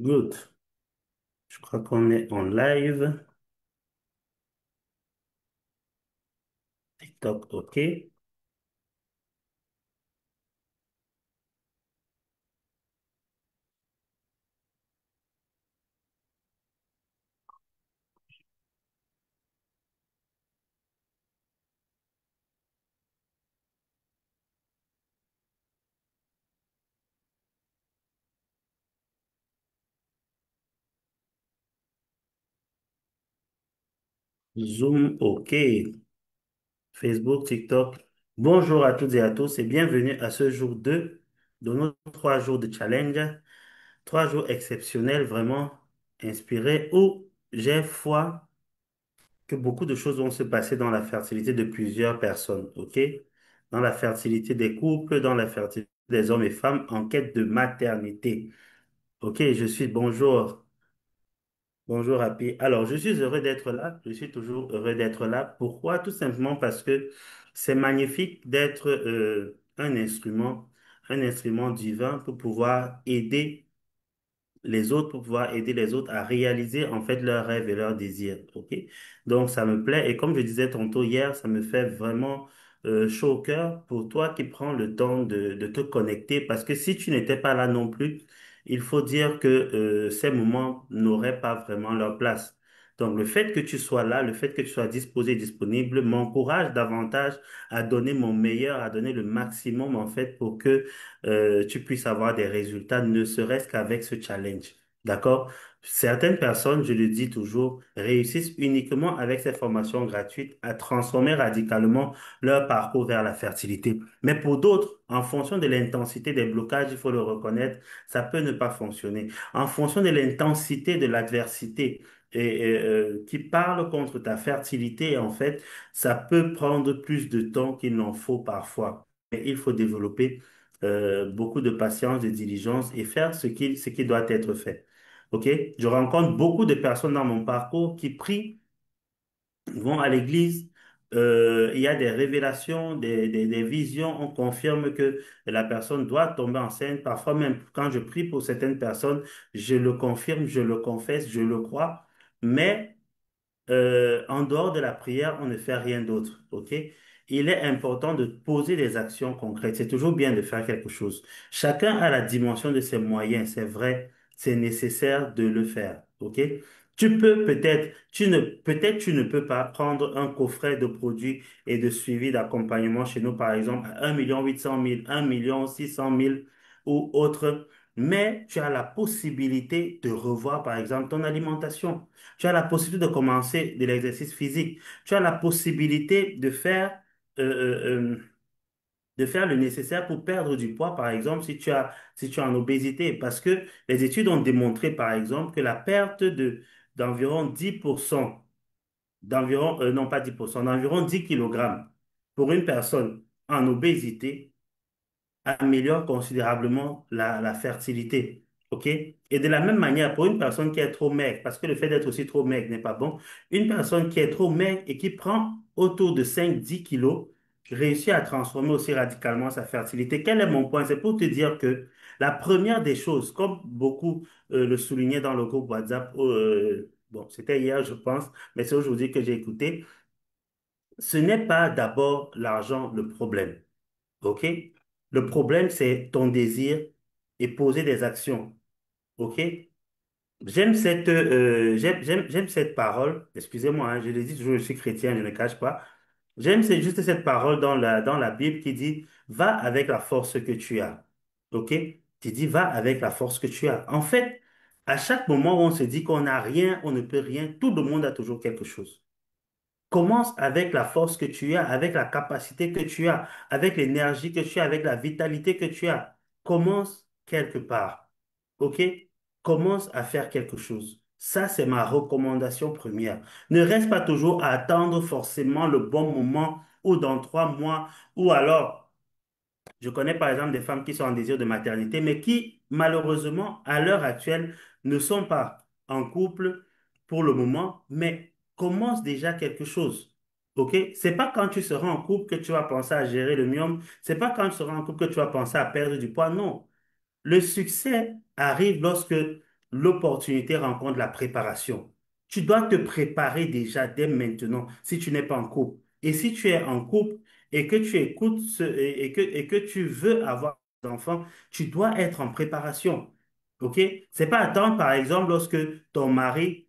Good. Je crois qu'on est en live. TikTok, OK. Zoom, OK. Facebook, TikTok. Bonjour à toutes et à tous et bienvenue à ce jour 2 de nos 3 jours de challenge. 3 jours exceptionnels, vraiment inspirés où j'ai foi que beaucoup de choses vont se passer dans la fertilité de plusieurs personnes, OK? Dans la fertilité des couples, dans la fertilité des hommes et femmes en quête de maternité. OK, je suis bonjour. Bonjour Happy. Alors, je suis heureux d'être là. Je suis toujours heureux d'être là. Pourquoi? Tout simplement parce que c'est magnifique d'être un instrument divin pour pouvoir aider les autres, pour pouvoir aider les autres à réaliser en fait leurs rêves et leurs désirs. OK? Donc, ça me plaît. Et comme je disais tantôt hier, ça me fait vraiment chaud au cœur pour toi qui prends le temps de te connecter parce que si tu n'étais pas là non plus, il faut dire que ces moments n'auraient pas vraiment leur place. Donc, le fait que tu sois là, le fait que tu sois disposé, disponible, m'encourage davantage à donner mon meilleur, à donner le maximum, en fait, pour que tu puisses avoir des résultats, ne serait-ce qu'avec ce challenge. D'accord? Certaines personnes, je le dis toujours, réussissent uniquement avec ces formations gratuites à transformer radicalement leur parcours vers la fertilité. Mais pour d'autres, en fonction de l'intensité des blocages, il faut le reconnaître, ça peut ne pas fonctionner. En fonction de l'intensité de l'adversité qui parle contre ta fertilité, en fait, ça peut prendre plus de temps qu'il n'en faut parfois. Mais il faut développer beaucoup de patience, de diligence et faire ce qui doit être fait. OK? Je rencontre beaucoup de personnes dans mon parcours qui prient, vont à l'église, il y a des révélations, des visions, on confirme que la personne doit tomber enceinte. Parfois même, quand je prie pour certaines personnes, je le confirme, je le confesse, je le crois. Mais en dehors de la prière, on ne fait rien d'autre, ok? Il est important de poser des actions concrètes. C'est toujours bien de faire quelque chose. Chacun a la dimension de ses moyens, c'est vrai, c'est nécessaire de le faire, ok? Tu peux peut-être tu ne peux pas prendre un coffret de produits et de suivi d'accompagnement chez nous, par exemple, à 1 800 000, 1 600 000 ou autre, mais tu as la possibilité de revoir, par exemple, ton alimentation. Tu as la possibilité de commencer de l'exercice physique. Tu as la possibilité euh, euh, euh, de faire le nécessaire pour perdre du poids, par exemple, si tu as en obésité. Parce que les études ont démontré, par exemple, que la perte d'environ 10%, non pas 10%, d'environ 10 kilogrammes pour une personne en obésité améliore considérablement la fertilité. OK? Et de la même manière, pour une personne qui est trop maigre, parce que le fait d'être aussi trop maigre n'est pas bon, une personne qui est trop maigre et qui prend autour de 5 10 kilos réussit à transformer aussi radicalement sa fertilité. Quel est mon point? C'est pour te dire que la première des choses, comme beaucoup le soulignaient dans le groupe WhatsApp, bon, c'était hier, je pense, mais c'est aujourd'hui que j'ai écouté, ce n'est pas d'abord l'argent le problème. OK? Le problème, c'est ton désir et poser des actions. OK? J'aime cette parole. Excusez-moi, hein, je le dis toujours, je suis chrétien, je ne cache pas. Juste cette parole dans la Bible qui dit, va avec la force que tu as. OK? Tu dis, va avec la force que tu as. En fait, à chaque moment où on se dit qu'on n'a rien, on ne peut rien, tout le monde a toujours quelque chose. Commence avec la force que tu as, avec la capacité que tu as, avec l'énergie que tu as, avec la vitalité que tu as. Commence quelque part. OK? Commence à faire quelque chose. Ça, c'est ma recommandation première. Ne reste pas toujours à attendre forcément le bon moment ou dans 3 mois ou alors je connais par exemple des femmes qui sont en désir de maternité, mais qui, malheureusement, à l'heure actuelle, ne sont pas en couple pour le moment, mais commencent déjà quelque chose. OK? C'est pas quand tu seras en couple que tu vas penser à gérer le myome. C'est pas quand tu seras en couple que tu vas penser à perdre du poids. Non. Le succès arrive lorsque l'opportunité rencontre la préparation. Tu dois te préparer déjà dès maintenant si tu n'es pas en couple. Et si tu es en couple et que tu écoutes et que tu veux avoir des enfants, tu dois être en préparation. OK? C'est pas attendre, par exemple, lorsque ton mari,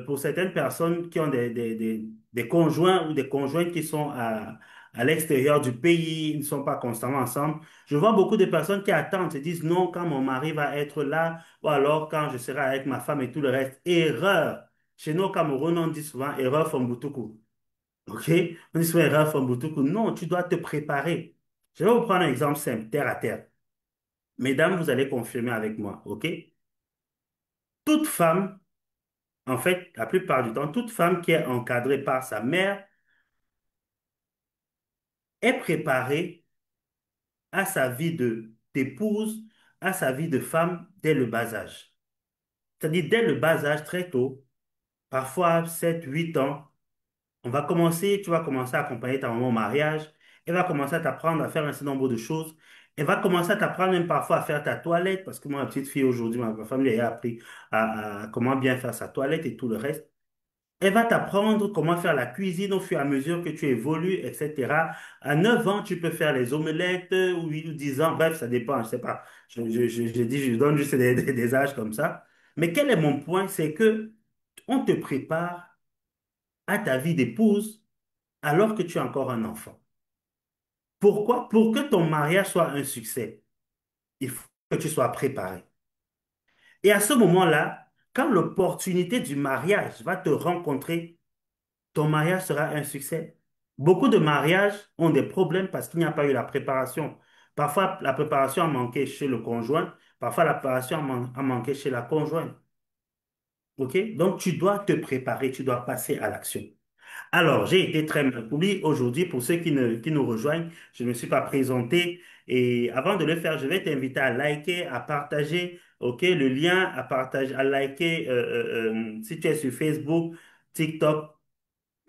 pour certaines personnes qui ont des conjoints ou des conjointes qui sont à l'extérieur du pays, ils ne sont pas constamment ensemble. Je vois beaucoup de personnes qui attendent, se disent non, quand mon mari va être là, ou alors quand je serai avec ma femme et tout le reste. Erreur. Chez nous au Cameroun, on dit souvent erreur Famboutougou. OK? On dit souvent erreur Famboutougou. Non, tu dois te préparer. Je vais vous prendre un exemple simple, terre à terre. Mesdames, vous allez confirmer avec moi. OK? Toute femme, en fait, la plupart du temps, toute femme qui est encadrée par sa mère est préparée à sa vie de d'épouse, à sa vie de femme dès le bas âge. C'est-à-dire dès le bas âge, très tôt, parfois 7, 8 ans, tu vas commencer à accompagner ta maman au mariage, elle va commencer à t'apprendre à faire un certain nombre de choses, elle va commencer à t'apprendre même parfois à faire ta toilette, parce que moi, ma petite fille aujourd'hui, ma femme lui a appris à comment bien faire sa toilette et tout le reste. Elle va t'apprendre comment faire la cuisine au fur et à mesure que tu évolues, etc. À 9 ans, tu peux faire les omelettes, ou 8 ou 10 ans, bref, ça dépend, je sais pas. Je dis, je donne juste des âges comme ça. Mais quel est mon point? C'est que on te prépare à ta vie d'épouse alors que tu es encore un enfant. Pourquoi? Pour que ton mariage soit un succès, il faut que tu sois préparé. Et à ce moment-là, quand l'opportunité du mariage va te rencontrer, ton mariage sera un succès. Beaucoup de mariages ont des problèmes parce qu'il n'y a pas eu la préparation. Parfois, la préparation a manqué chez le conjoint, parfois la préparation a manqué chez la conjointe. OK? Donc, tu dois te préparer, tu dois passer à l'action. Alors, j'ai été très mal poli aujourd'hui. Pour ceux qui nous rejoignent, je ne me suis pas présenté. Et avant de le faire, je vais t'inviter à liker, à partager, OK, le lien, à partager, à liker si tu es sur Facebook, TikTok,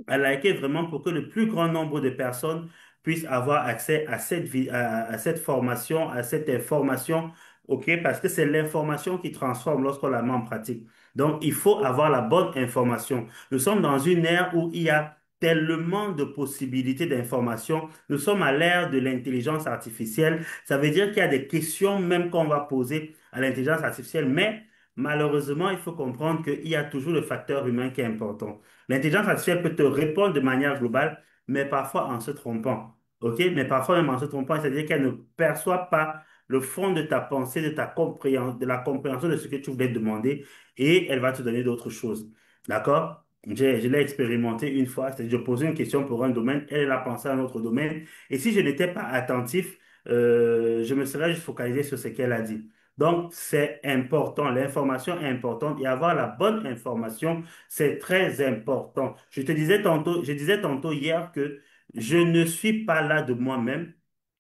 à liker vraiment pour que le plus grand nombre de personnes puissent avoir accès à à cette formation, à cette information, OK? Parce que c'est l'information qui transforme lorsqu'on la met en pratique. Donc, il faut avoir la bonne information. Nous sommes dans une ère où il y a tellement de possibilités d'information. Nous sommes à l'ère de l'intelligence artificielle. Ça veut dire qu'il y a des questions même qu'on va poser à l'intelligence artificielle, mais malheureusement, il faut comprendre qu'il y a toujours le facteur humain qui est important. L'intelligence artificielle peut te répondre de manière globale, mais parfois en se trompant. OK? Mais parfois même en se trompant, c'est-à-dire qu'elle ne perçoit pas le fond de ta pensée, de la compréhension de ce que tu voulais demander, et elle va te donner d'autres choses. D'accord? Je l'ai expérimenté une fois, c'est-à-dire je posais une question pour un domaine, elle a pensé à un autre domaine, et si je n'étais pas attentif, je me serais juste focalisé sur ce qu'elle a dit. Donc, c'est important, l'information est importante et avoir la bonne information, c'est très important. Je disais tantôt hier que je ne suis pas là de moi-même.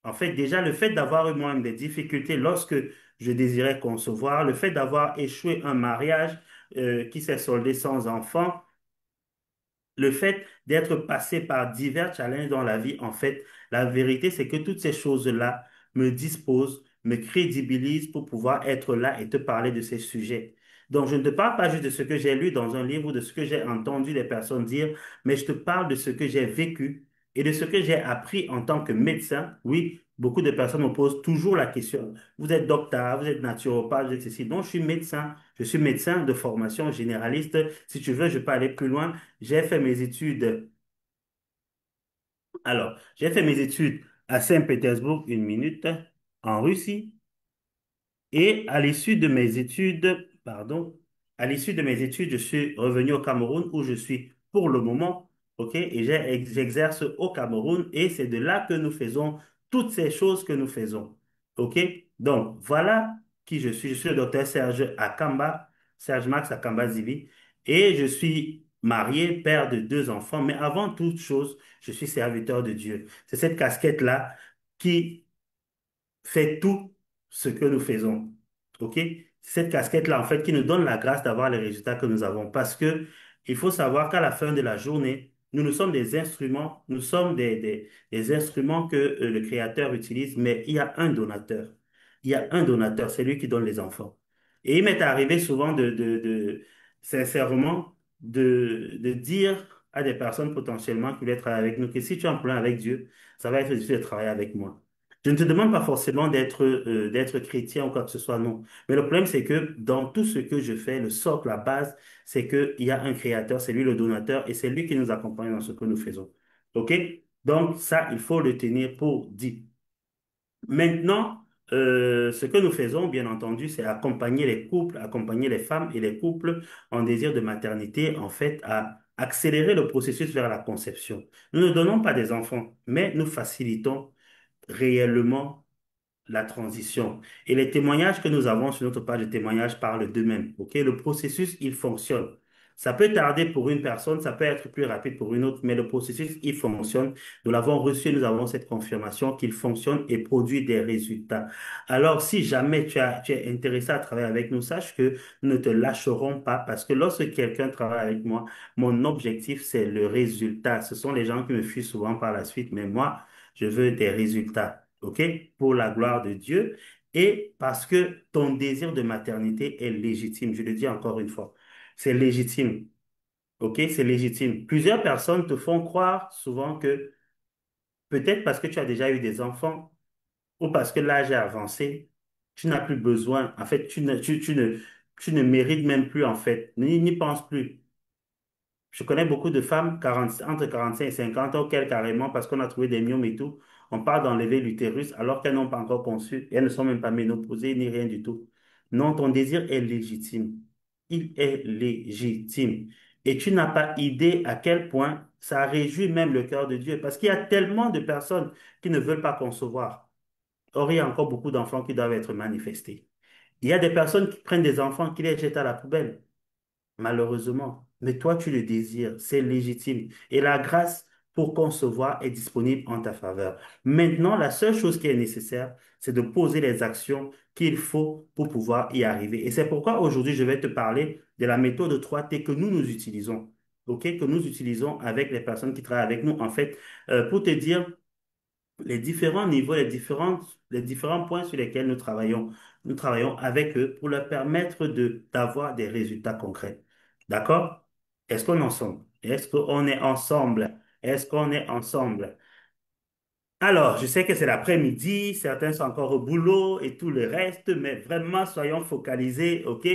En fait, déjà, le fait d'avoir eu moi-même des difficultés lorsque je désirais concevoir, le fait d'avoir échoué un mariage qui s'est soldé sans enfant, le fait d'être passé par divers challenges dans la vie, en fait, la vérité, c'est que toutes ces choses-là me disposent, me crédibilisent pour pouvoir être là et te parler de ces sujets. Donc, je ne te parle pas juste de ce que j'ai lu dans un livre ou de ce que j'ai entendu des personnes dire, mais je te parle de ce que j'ai vécu et de ce que j'ai appris en tant que médecin. Oui, beaucoup de personnes me posent toujours la question. Vous êtes docteur, vous êtes naturopathe, vous êtes ceci. Non, je suis médecin. Je suis médecin de formation généraliste. Si tu veux, je peux aller plus loin. J'ai fait mes études. Alors, j'ai fait mes études à Saint-Pétersbourg, une minute, en Russie. Et à l'issue de mes études, pardon, à l'issue de mes études, je suis revenu au Cameroun où je suis pour le moment, OK, et j'exerce au Cameroun et c'est de là que nous faisons toutes ces choses que nous faisons, OK? Donc, voilà qui je suis. Je suis le docteur Serge Akamba, Serge Max Akamba Zivi, et je suis marié, père de deux enfants, mais avant toute chose, je suis serviteur de Dieu. C'est cette casquette-là qui fait tout ce que nous faisons. OK? Cette casquette-là, en fait, qui nous donne la grâce d'avoir les résultats que nous avons. Parce que il faut savoir qu'à la fin de la journée, nous sommes des instruments, nous sommes des instruments que le Créateur utilise, mais il y a un donateur. Il y a un donateur, c'est lui qui donne les enfants. Et il m'est arrivé souvent sincèrement, de dire à des personnes potentiellement qui voulaient travailler avec nous que si tu as un problème avec Dieu, ça va être difficile de travailler avec moi. Je ne te demande pas forcément d'être chrétien ou quoi que ce soit, non. Mais le problème, c'est que dans tout ce que je fais, le socle, la base, c'est qu'il y a un créateur, c'est lui le donateur et c'est lui qui nous accompagne dans ce que nous faisons. OK? Donc, ça, il faut le tenir pour dit. Maintenant, ce que nous faisons, bien entendu, c'est accompagner les couples, accompagner les femmes et les couples en désir de maternité, en fait, à accélérer le processus vers la conception. Nous ne donnons pas des enfants, mais nous facilitons réellement la transition. Et les témoignages que nous avons sur notre page de témoignages parlent d'eux-mêmes. OK? Le processus, il fonctionne. Ça peut tarder pour une personne, ça peut être plus rapide pour une autre, mais le processus, il fonctionne. Nous l'avons reçu, nous avons cette confirmation qu'il fonctionne et produit des résultats. Alors, si jamais tu es intéressé à travailler avec nous, sache que nous ne te lâcherons pas parce que lorsque quelqu'un travaille avec moi, mon objectif, c'est le résultat. Ce sont les gens qui me fuient souvent par la suite, mais moi, je veux des résultats, OK? Pour la gloire de Dieu et parce que ton désir de maternité est légitime. Je le dis encore une fois, c'est légitime, OK? C'est légitime. Plusieurs personnes te font croire souvent que peut-être parce que tu as déjà eu des enfants ou parce que l'âge est avancé, tu n'as plus besoin. En fait, tu ne mérites même plus, en fait, n'y pense plus. Je connais beaucoup de femmes entre 45 et 50 ans auxquelles carrément, parce qu'on a trouvé des myomes et tout, on parle d'enlever l'utérus alors qu'elles n'ont pas encore conçu et elles ne sont même pas ménopausées ni rien du tout. Non, ton désir est légitime. Il est légitime. Et tu n'as pas idée à quel point ça réjouit même le cœur de Dieu parce qu'il y a tellement de personnes qui ne veulent pas concevoir. Or, il y a encore beaucoup d'enfants qui doivent être manifestés. Il y a des personnes qui prennent des enfants qui les jettent à la poubelle malheureusement. Mais toi, tu le désires, c'est légitime. Et la grâce pour concevoir est disponible en ta faveur. Maintenant, la seule chose qui est nécessaire, c'est de poser les actions qu'il faut pour pouvoir y arriver. Et c'est pourquoi aujourd'hui, je vais te parler de la méthode 3T que nous utilisons. OK? Que nous utilisons avec les personnes qui travaillent avec nous, en fait, pour te dire les différents niveaux, les différents points sur lesquels nous travaillons. Nous travaillons avec eux pour leur permettre d'avoir des résultats concrets. D'accord? Est-ce qu'on est ensemble? Est-ce qu'on est ensemble? Est-ce qu'on est ensemble? Alors, je sais que c'est l'après-midi, certains sont encore au boulot et tout le reste, mais vraiment, soyons focalisés, OK?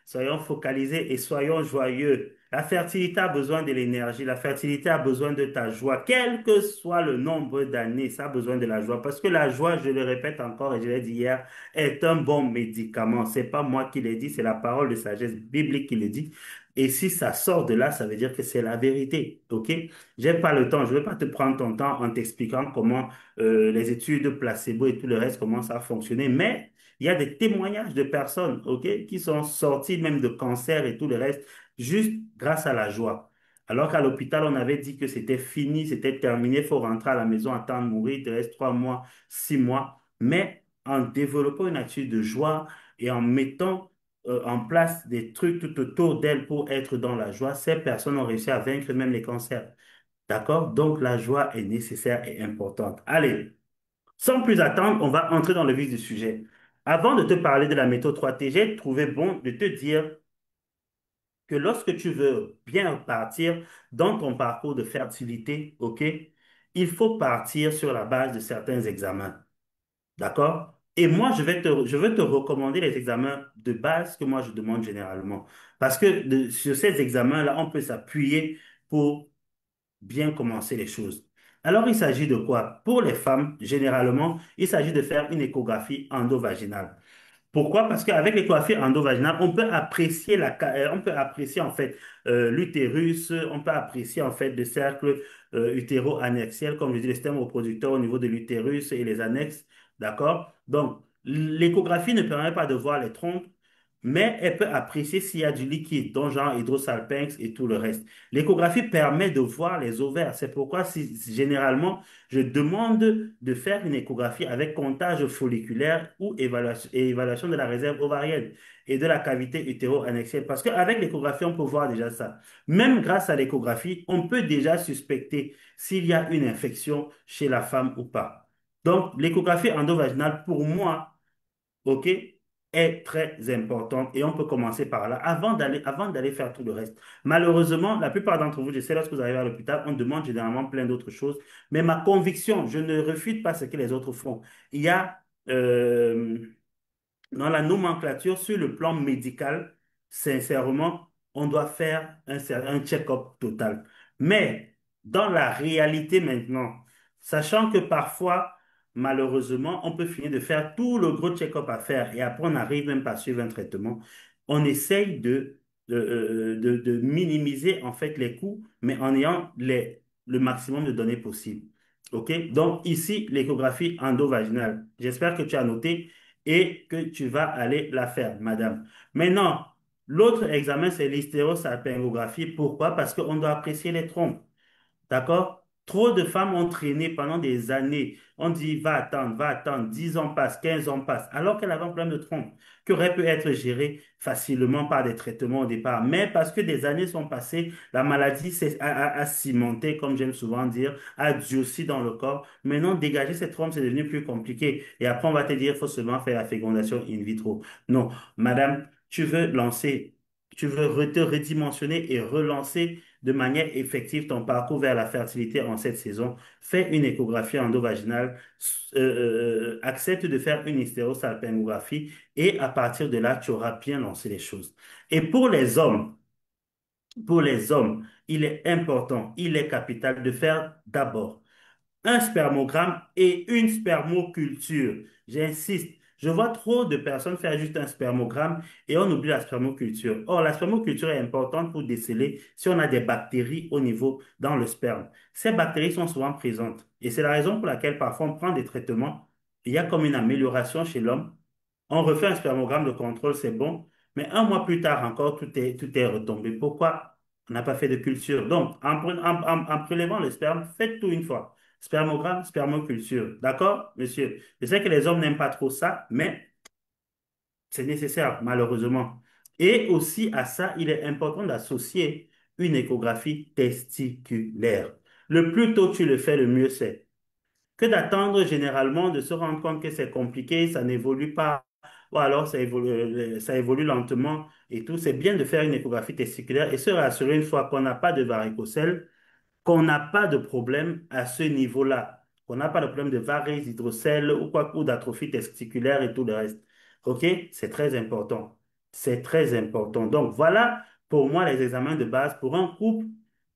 Soyons focalisés et soyons joyeux. La fertilité a besoin de l'énergie, la fertilité a besoin de ta joie, quel que soit le nombre d'années, ça a besoin de la joie. Parce que la joie, je le répète encore et je l'ai dit hier, est un bon médicament. C'est pas moi qui l'ai dit, c'est la parole de sagesse biblique qui le dit. Et si ça sort de là, ça veut dire que c'est la vérité, OK? J'ai pas le temps, je ne vais pas te prendre ton temps en t'expliquant comment les études placebo et tout le reste, comment ça a fonctionné. Mais il y a des témoignages de personnes, OK, qui sont sorties même de cancer et tout le reste, juste grâce à la joie. Alors qu'à l'hôpital, on avait dit que c'était fini, c'était terminé, il faut rentrer à la maison, attendre de mourir, il te reste 3 mois, 6 mois. Mais en développant une attitude de joie et en mettant en place des trucs tout autour d'elles pour être dans la joie, ces personnes ont réussi à vaincre même les cancers. D'accord? Donc la joie est nécessaire et importante. Allez, sans plus attendre, on va entrer dans le vif du sujet. Avant de te parler de la méthode 3T, j'ai trouvé bon de te dire que lorsque tu veux bien partir dans ton parcours de fertilité, OK, il faut partir sur la base de certains examens. D'accord? Et moi, je vais te recommander les examens de base que moi je demande généralement. Parce que sur ces examens-là, on peut s'appuyer pour bien commencer les choses. Alors, il s'agit de quoi? Pour les femmes, généralement, il s'agit de faire une échographie endovaginale. Pourquoi? Parce qu'avec l'échographie endovaginale, on peut apprécier en fait l'utérus, on peut apprécier en fait le cercle utéro-annexiel, comme je dis, le système reproducteur au niveau de l'utérus et les annexes, d'accord? Donc, l'échographie ne permet pas de voir les trompes, mais elle peut apprécier s'il y a du liquide, dont genre hydrosalpinx et tout le reste. L'échographie permet de voir les ovaires. C'est pourquoi généralement, je demande de faire une échographie avec comptage folliculaire ou évaluation de la réserve ovarienne et de la cavité utéro-annexielle. Parce qu'avec l'échographie, on peut voir déjà ça. Même grâce à l'échographie, on peut déjà suspecter s'il y a une infection chez la femme ou pas. Donc, l'échographie endovaginale, pour moi, OK? est très importante et on peut commencer par là avant d'aller faire tout le reste. Malheureusement, la plupart d'entre vous, je sais, lorsque vous arrivez à l'hôpital, on demande généralement plein d'autres choses, mais ma conviction, je ne refute pas ce que les autres font. Il y a euh, dans la nomenclature, sur le plan médical, sincèrement, on doit faire un check-up total. Mais dans la réalité maintenant, sachant que parfois, malheureusement, on peut finir de faire tout le gros check-up à faire et après on n'arrive même pas à suivre un traitement, on essaye de minimiser en fait les coûts, mais en ayant le maximum de données possibles. OK? Donc ici, l'échographie endovaginale. J'espère que tu as noté et que tu vas aller la faire, madame. Maintenant, l'autre examen, c'est l'hystérosalpingographie. Pourquoi? Parce qu'on doit apprécier les trompes. D'accord? Trop de femmes ont traîné pendant des années. On dit, va attendre, 10 ans passent, 15 ans passent, alors qu'elle avait un problème de trompe, qui aurait pu être géré facilement par des traitements au départ. Mais parce que des années sont passées, la maladie a cimenté, comme j'aime souvent dire, a durci dans le corps. Maintenant, dégager cette trompe, c'est devenu plus compliqué. Et après, on va te dire, il faut seulement faire la fécondation in vitro. Non, madame, tu veux te redimensionner et relancer de manière effective ton parcours vers la fertilité en cette saison, fais une échographie endovaginale, accepte de faire une hystérosalpingographie et à partir de là, tu auras bien lancé les choses. Et pour les hommes, il est important, il est capital de faire d'abord un spermogramme et une spermoculture. J'insiste, je vois trop de personnes faire juste un spermogramme et on oublie la spermoculture. Or, la spermoculture est importante pour déceler si on a des bactéries au niveau dans le sperme. Ces bactéries sont souvent présentes et c'est la raison pour laquelle parfois on prend des traitements. Il y a comme une amélioration chez l'homme. On refait un spermogramme de contrôle, c'est bon, mais un mois plus tard encore, tout est retombé. Pourquoi on n'a pas fait de culture? Donc, en prélevant le sperme, faites tout une fois. Spermogramme, spermoculture. D'accord, monsieur? Je sais que les hommes n'aiment pas trop ça, mais c'est nécessaire, malheureusement. Et aussi à ça, il est important d'associer une échographie testiculaire. Le plus tôt tu le fais, le mieux c'est. Que d'attendre généralement de se rendre compte que c'est compliqué, ça n'évolue pas, ou alors ça évolue lentement et tout. C'est bien de faire une échographie testiculaire et se rassurer une fois qu'on n'a pas de varicocèle qu'on n'a pas de problème à ce niveau-là, qu'on n'a pas de problème de varices, hydrocèles ou quoi, ou d'atrophie testiculaire et tout le reste. OK? C'est très important. C'est très important. Donc, voilà pour moi les examens de base pour un couple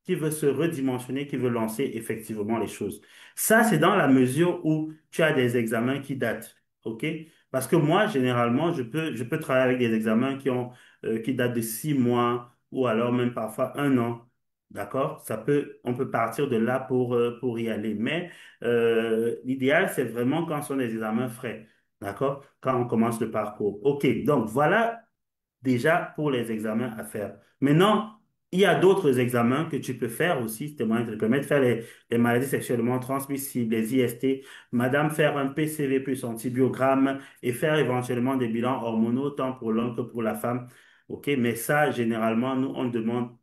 qui veut se redimensionner, qui veut lancer effectivement les choses. Ça, c'est dans la mesure où tu as des examens qui datent. OK? Parce que moi, généralement, je peux travailler avec des examens qui datent de 6 mois ou alors même parfois un an. D'accord? On peut partir de là pour y aller. Mais l'idéal, c'est vraiment quand ce sont des examens frais. D'accord? Quand on commence le parcours. OK. Donc, voilà déjà pour les examens à faire. Maintenant, il y a d'autres examens que tu peux faire aussi, si tes moyens te le permettent, faire les maladies sexuellement transmissibles, les IST, madame, faire un PCV plus antibiogramme et faire éventuellement des bilans hormonaux, tant pour l'homme que pour la femme. OK? Mais ça, généralement, nous, on demande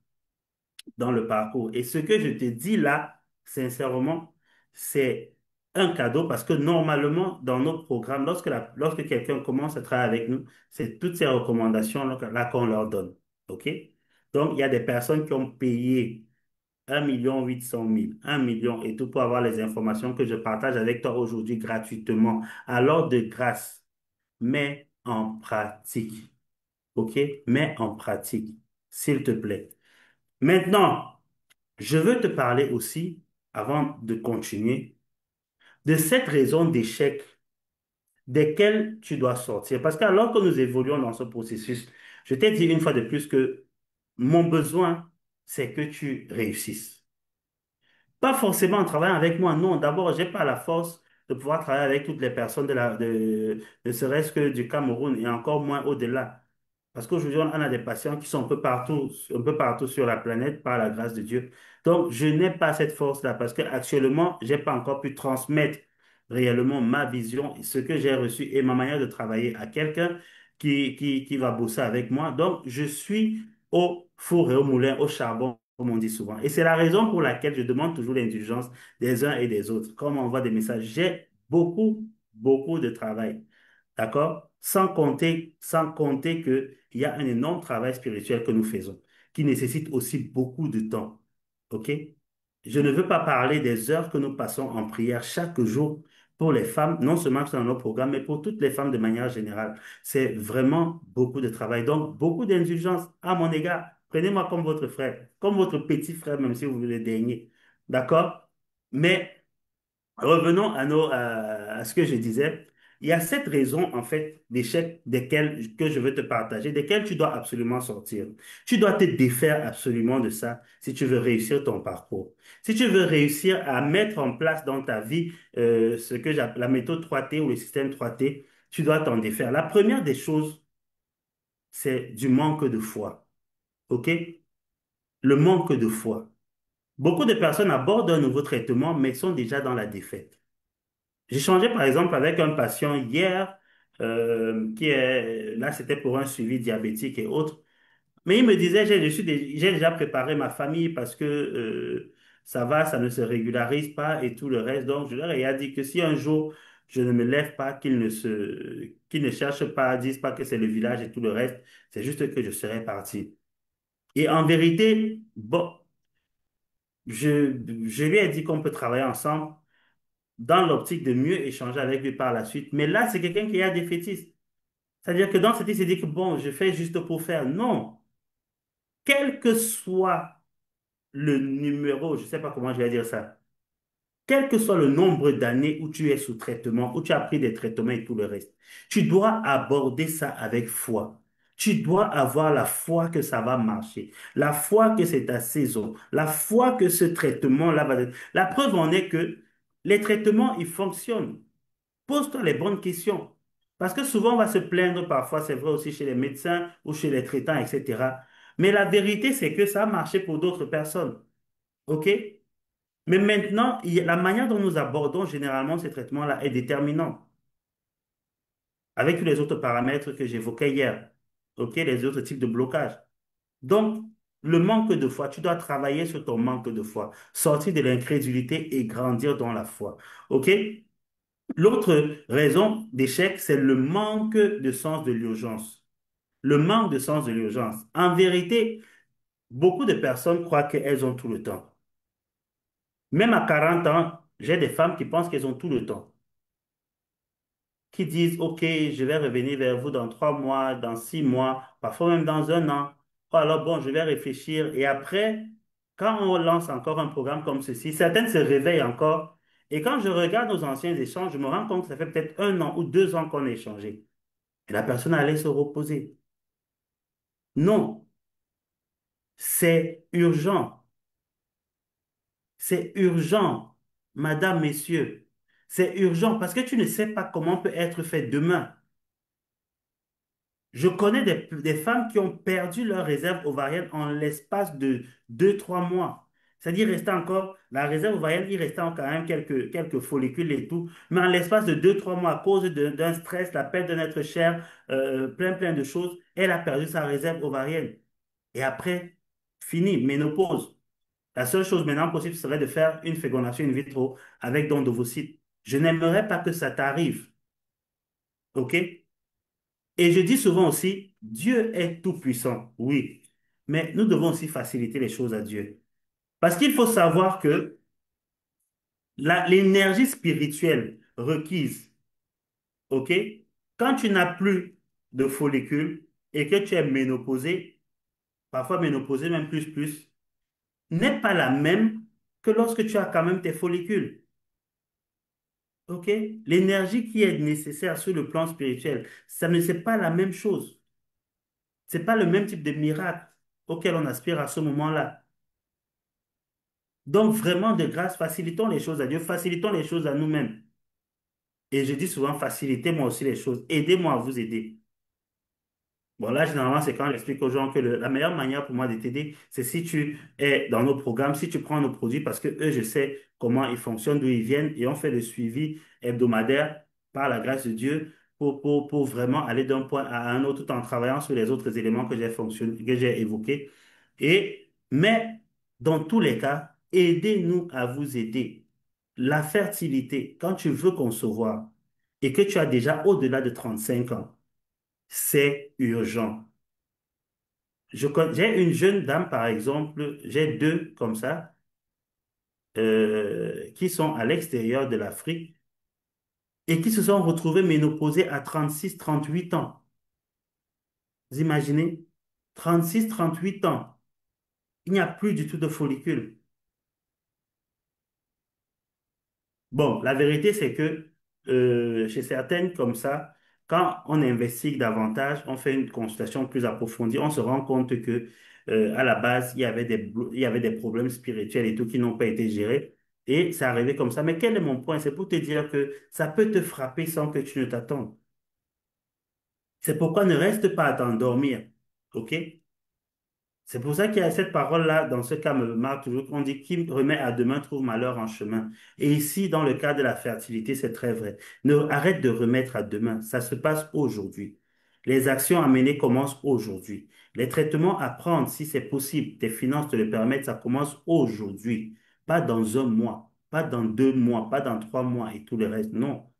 dans le parcours. Et ce que je te dis là, sincèrement, c'est un cadeau parce que normalement, dans nos programmes, lorsque quelqu'un commence à travailler avec nous, c'est toutes ces recommandations-là qu'on leur donne. OK? Donc, il y a des personnes qui ont payé 1 800 000, 1 million et tout pour avoir les informations que je partage avec toi aujourd'hui gratuitement. Alors, de grâce, mets en pratique. OK? Mets en pratique, s'il te plaît. Maintenant, je veux te parler aussi, avant de continuer, de cette raison d'échec desquelles tu dois sortir. Parce que alors que nous évoluons dans ce processus, je t'ai dit une fois de plus que mon besoin, c'est que tu réussisses. Pas forcément en travaillant avec moi, non. D'abord, j'ai pas la force de pouvoir travailler avec toutes les personnes ne serait-ce que du Cameroun et encore moins au-delà. Parce qu'aujourd'hui, on a des patients qui sont un peu partout sur la planète par la grâce de Dieu. Donc, je n'ai pas cette force-là parce qu'actuellement, j'ai pas encore pu transmettre réellement ma vision, ce que j'ai reçu et ma manière de travailler à quelqu'un qui va bosser avec moi. Donc, je suis au four et au moulin, au charbon, comme on dit souvent. Et c'est la raison pour laquelle je demande toujours l'indulgence des uns et des autres. Comme on voit des messages, j'ai beaucoup de travail. D'accord? Sans compter qu'il y a un énorme travail spirituel que nous faisons, qui nécessite aussi beaucoup de temps. OK? Je ne veux pas parler des heures que nous passons en prière chaque jour pour les femmes, non seulement dans nos programmes, mais pour toutes les femmes de manière générale. C'est vraiment beaucoup de travail. Donc, beaucoup d'indulgence à mon égard. Prenez-moi comme votre frère, comme votre petit frère, même si vous le daignez. D'accord? Mais revenons à ce que je disais. Il y a cette raison, en fait, d'échec desquels que je veux te partager, desquels tu dois absolument sortir. Tu dois te défaire absolument de ça si tu veux réussir ton parcours. Si tu veux réussir à mettre en place dans ta vie ce que j'appelle la méthode 3T ou le système 3T, tu dois t'en défaire. La première des choses, c'est du manque de foi. OK? Le manque de foi. Beaucoup de personnes abordent un nouveau traitement, mais sont déjà dans la défaite. J'ai changé par exemple avec un patient hier, là c'était pour un suivi diabétique et autres, mais il me disait, j'ai déjà préparé ma famille parce que ça va, ça ne se régularise pas et tout le reste. Donc je leur ai dit que si un jour je ne me lève pas, qu'ils ne cherchent pas, disent pas que c'est le village et tout le reste, c'est juste que je serai parti. Et en vérité, bon, je lui ai dit qu'on peut travailler ensemble dans l'optique de mieux échanger avec lui par la suite. Mais là, c'est quelqu'un qui est défaitiste. C'est-à-dire que dans cette idée, il s'est dit que bon, je fais juste pour faire. Non. Quel que soit le numéro, je ne sais pas comment je vais dire ça, quel que soit le nombre d'années où tu es sous traitement, où tu as pris des traitements et tout le reste, tu dois aborder ça avec foi. Tu dois avoir la foi que ça va marcher, la foi que c'est ta saison, la foi que ce traitement-là va être. La preuve en est que les traitements, ils fonctionnent. Pose-toi les bonnes questions. Parce que souvent, on va se plaindre parfois, c'est vrai aussi chez les médecins ou chez les traitants, etc. Mais la vérité, c'est que ça a marché pour d'autres personnes. OK? Mais maintenant, la manière dont nous abordons généralement ces traitements-là est déterminante, avec tous les autres paramètres que j'évoquais hier. OK? Les autres types de blocage. Donc, le manque de foi, tu dois travailler sur ton manque de foi, sortir de l'incrédulité et grandir dans la foi. OK? L'autre raison d'échec, c'est le manque de sens de l'urgence. Le manque de sens de l'urgence. En vérité, beaucoup de personnes croient qu'elles ont tout le temps. Même à 40 ans, j'ai des femmes qui pensent qu'elles ont tout le temps, qui disent, OK, je vais revenir vers vous dans 3 mois, dans 6 mois, parfois même dans un an. Ou alors, bon, je vais réfléchir. Et après, quand on lance encore un programme comme ceci, certaines se réveillent encore. Et quand je regarde nos anciens échanges, je me rends compte que ça fait peut-être 1 an ou 2 ans qu'on a échangé. Et la personne allait se reposer. Non, c'est urgent. C'est urgent, madame, messieurs. C'est urgent parce que tu ne sais pas comment peut être fait demain. Je connais des femmes qui ont perdu leur réserve ovarienne en l'espace de 2, 3 mois. C'est-à-dire, il restait encore, la réserve ovarienne, il restait quand même quelques follicules et tout. Mais en l'espace de 2, 3 mois, à cause d'un stress, la perte de notre chair, plein de choses, elle a perdu sa réserve ovarienne. Et après, fini, ménopause. La seule chose maintenant possible serait de faire une fécondation in vitro avec don d'ovocytes. Je n'aimerais pas que ça t'arrive. OK? Et je dis souvent aussi, Dieu est tout-puissant, oui. Mais nous devons aussi faciliter les choses à Dieu. Parce qu'il faut savoir que l'énergie spirituelle requise, OK? Quand tu n'as plus de follicules et que tu es ménopausé, parfois ménopausé même plus, n'est pas la même que lorsque tu as quand même tes follicules. OK? L'énergie qui est nécessaire sur le plan spirituel, ça ne c'est pas la même chose. C'est pas le même type de miracle auquel on aspire à ce moment-là. Donc vraiment de grâce, facilitons les choses à Dieu, facilitons les choses à nous-mêmes. Et je dis souvent, facilitez-moi aussi les choses, aidez-moi à vous aider. Bon, là, généralement, c'est quand j'explique aux gens que la meilleure manière pour moi de t'aider, c'est si tu es dans nos programmes, si tu prends nos produits, parce que eux, je sais comment ils fonctionnent, d'où ils viennent, et on fait le suivi hebdomadaire par la grâce de Dieu pour vraiment aller d'un point à un autre tout en travaillant sur les autres éléments que j'ai évoqués. Mais dans tous les cas, aidez-nous à vous aider. La fertilité, quand tu veux concevoir, et que tu as déjà au-delà de 35 ans, c'est urgent. J'ai une jeune dame, par exemple, j'ai deux comme ça, qui sont à l'extérieur de l'Afrique et qui se sont retrouvées ménopausées à 36, 38 ans. Vous imaginez? 36, 38 ans. Il n'y a plus du tout de follicule. Bon, la vérité, c'est que chez certaines comme ça, quand on investigue davantage, on fait une consultation plus approfondie, on se rend compte que à la base, il y avait des problèmes spirituels et tout qui n'ont pas été gérés. Et c'est arrivé comme ça. Mais quel est mon point? C'est pour te dire que ça peut te frapper sans que tu ne t'attendes. C'est pourquoi ne reste pas à t'endormir. OK? C'est pour ça qu'il y a cette parole-là, dans ce cas, me marque toujours, qu'on dit qui remet à demain trouve malheur en chemin. Et ici, dans le cas de la fertilité, c'est très vrai. Arrête de remettre à demain. Ça se passe aujourd'hui. Les actions à mener commencent aujourd'hui. Les traitements à prendre, si c'est possible, tes finances te le permettent, ça commence aujourd'hui. Pas dans un mois, pas dans 2 mois, pas dans 3 mois et tout le reste. Non.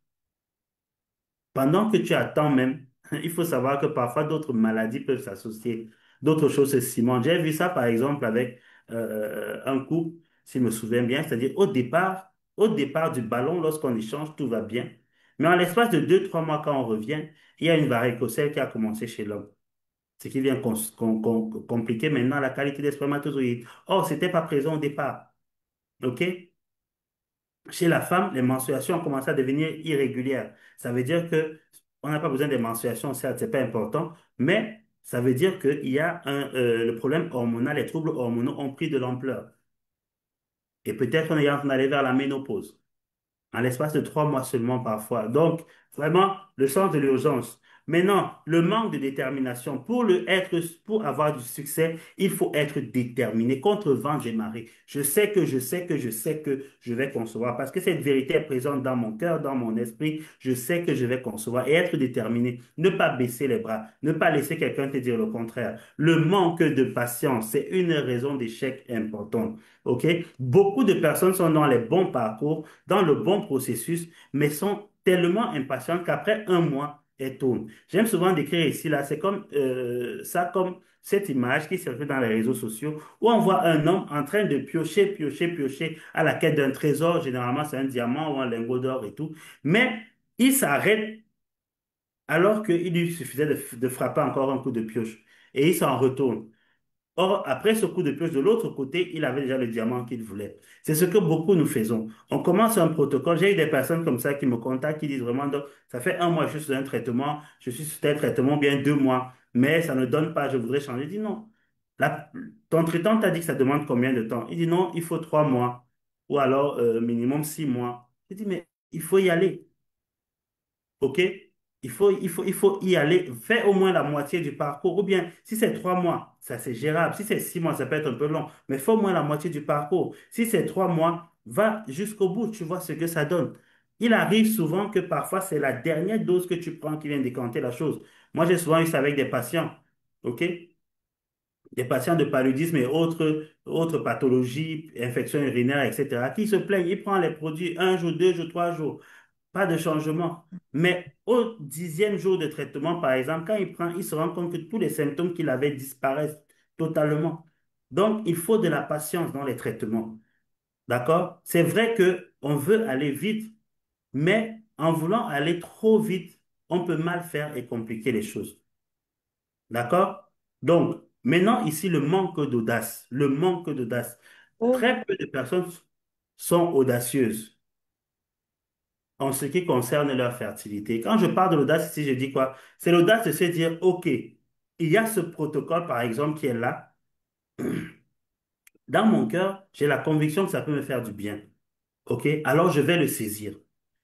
Pendant que tu attends même, il faut savoir que parfois d'autres maladies peuvent s'associer, d'autres choses se cimentent. J'ai vu ça par exemple avec un couple, s'il me souvient bien, c'est-à-dire au départ du ballon, lorsqu'on échange, tout va bien. Mais en l'espace de 2, 3 mois, quand on revient, il y a une varicocèle qui a commencé chez l'homme. Ce qui vient compliquer maintenant la qualité des spermatozoïdes. Or, c'était pas présent au départ. OK? Chez la femme, les menstruations ont commencé à devenir irrégulières. Ça veut dire que on n'a pas besoin des menstruations, certes, c'est pas important, mais ça veut dire qu'il y a le problème hormonal, les troubles hormonaux ont pris de l'ampleur. Et peut-être on est en train d'aller vers la ménopause en l'espace de 3 mois seulement parfois. Donc, vraiment, le sens de l'urgence. Maintenant, le manque de détermination. Pour avoir du succès, il faut être déterminé contre vent et marée. Je sais que, je sais que, je sais que je vais concevoir parce que cette vérité est présente dans mon cœur, dans mon esprit. Je sais que je vais concevoir et être déterminé. Ne pas baisser les bras. Ne pas laisser quelqu'un te dire le contraire. Le manque de patience, c'est une raison d'échec importante. OK? Beaucoup de personnes sont dans les bons parcours, dans le bon processus, mais sont tellement impatientes qu'après un mois, elles tournent. J'aime souvent décrire ici, là, c'est comme comme cette image qui circule dans les réseaux sociaux où on voit un homme en train de piocher, piocher, piocher à la quête d'un trésor. Généralement, c'est un diamant ou un lingot d'or et tout. Mais il s'arrête alors qu'il lui suffisait de frapper encore un coup de pioche. Et il s'en retourne. Or, après ce coup de pioche de l'autre côté, il avait déjà le diamant qu'il voulait. C'est ce que beaucoup nous faisons. On commence un protocole. J'ai eu des personnes comme ça qui me contactent, qui disent vraiment, donc, ça fait un mois, je suis sur un traitement, je suis sur tel traitement, bien 2 mois, mais ça ne donne pas, je voudrais changer. Je dis non. La- Ton traitant t'a dit que ça demande combien de temps? Il dit non, il faut 3 mois, ou alors minimum 6 mois. Je dis, mais il faut y aller. OK? Il faut y aller. Fais au moins la moitié du parcours. Ou bien, si c'est 3 mois, ça c'est gérable. Si c'est 6 mois, ça peut être un peu long. Mais fais au moins la moitié du parcours. Si c'est 3 mois, va jusqu'au bout. Tu vois ce que ça donne. Il arrive souvent que parfois, c'est la dernière dose que tu prends qui vient décanter la chose. Moi, j'ai souvent eu ça avec des patients. OK? Des patients de paludisme et autres pathologies, infections urinaires, etc., qui se plaignent. Ils prennent les produits un jour, 2 jours, 3 jours. Pas de changement. Mais au 10e jour de traitement, par exemple, quand il prend, il se rend compte que tous les symptômes qu'il avait disparaissent totalement. Donc, il faut de la patience dans les traitements. D'accord? C'est vrai que on veut aller vite, mais en voulant aller trop vite, on peut mal faire et compliquer les choses. D'accord? Donc, maintenant, ici, le manque d'audace. Le manque d'audace. Oh, Très peu de personnes sont audacieuses en ce qui concerne leur fertilité. Quand je parle de l'audace ici, je dis quoi? C'est l'audace de se dire, OK, il y a ce protocole, par exemple, qui est là. Dans mon cœur, j'ai la conviction que ça peut me faire du bien. OK? Alors je vais le saisir.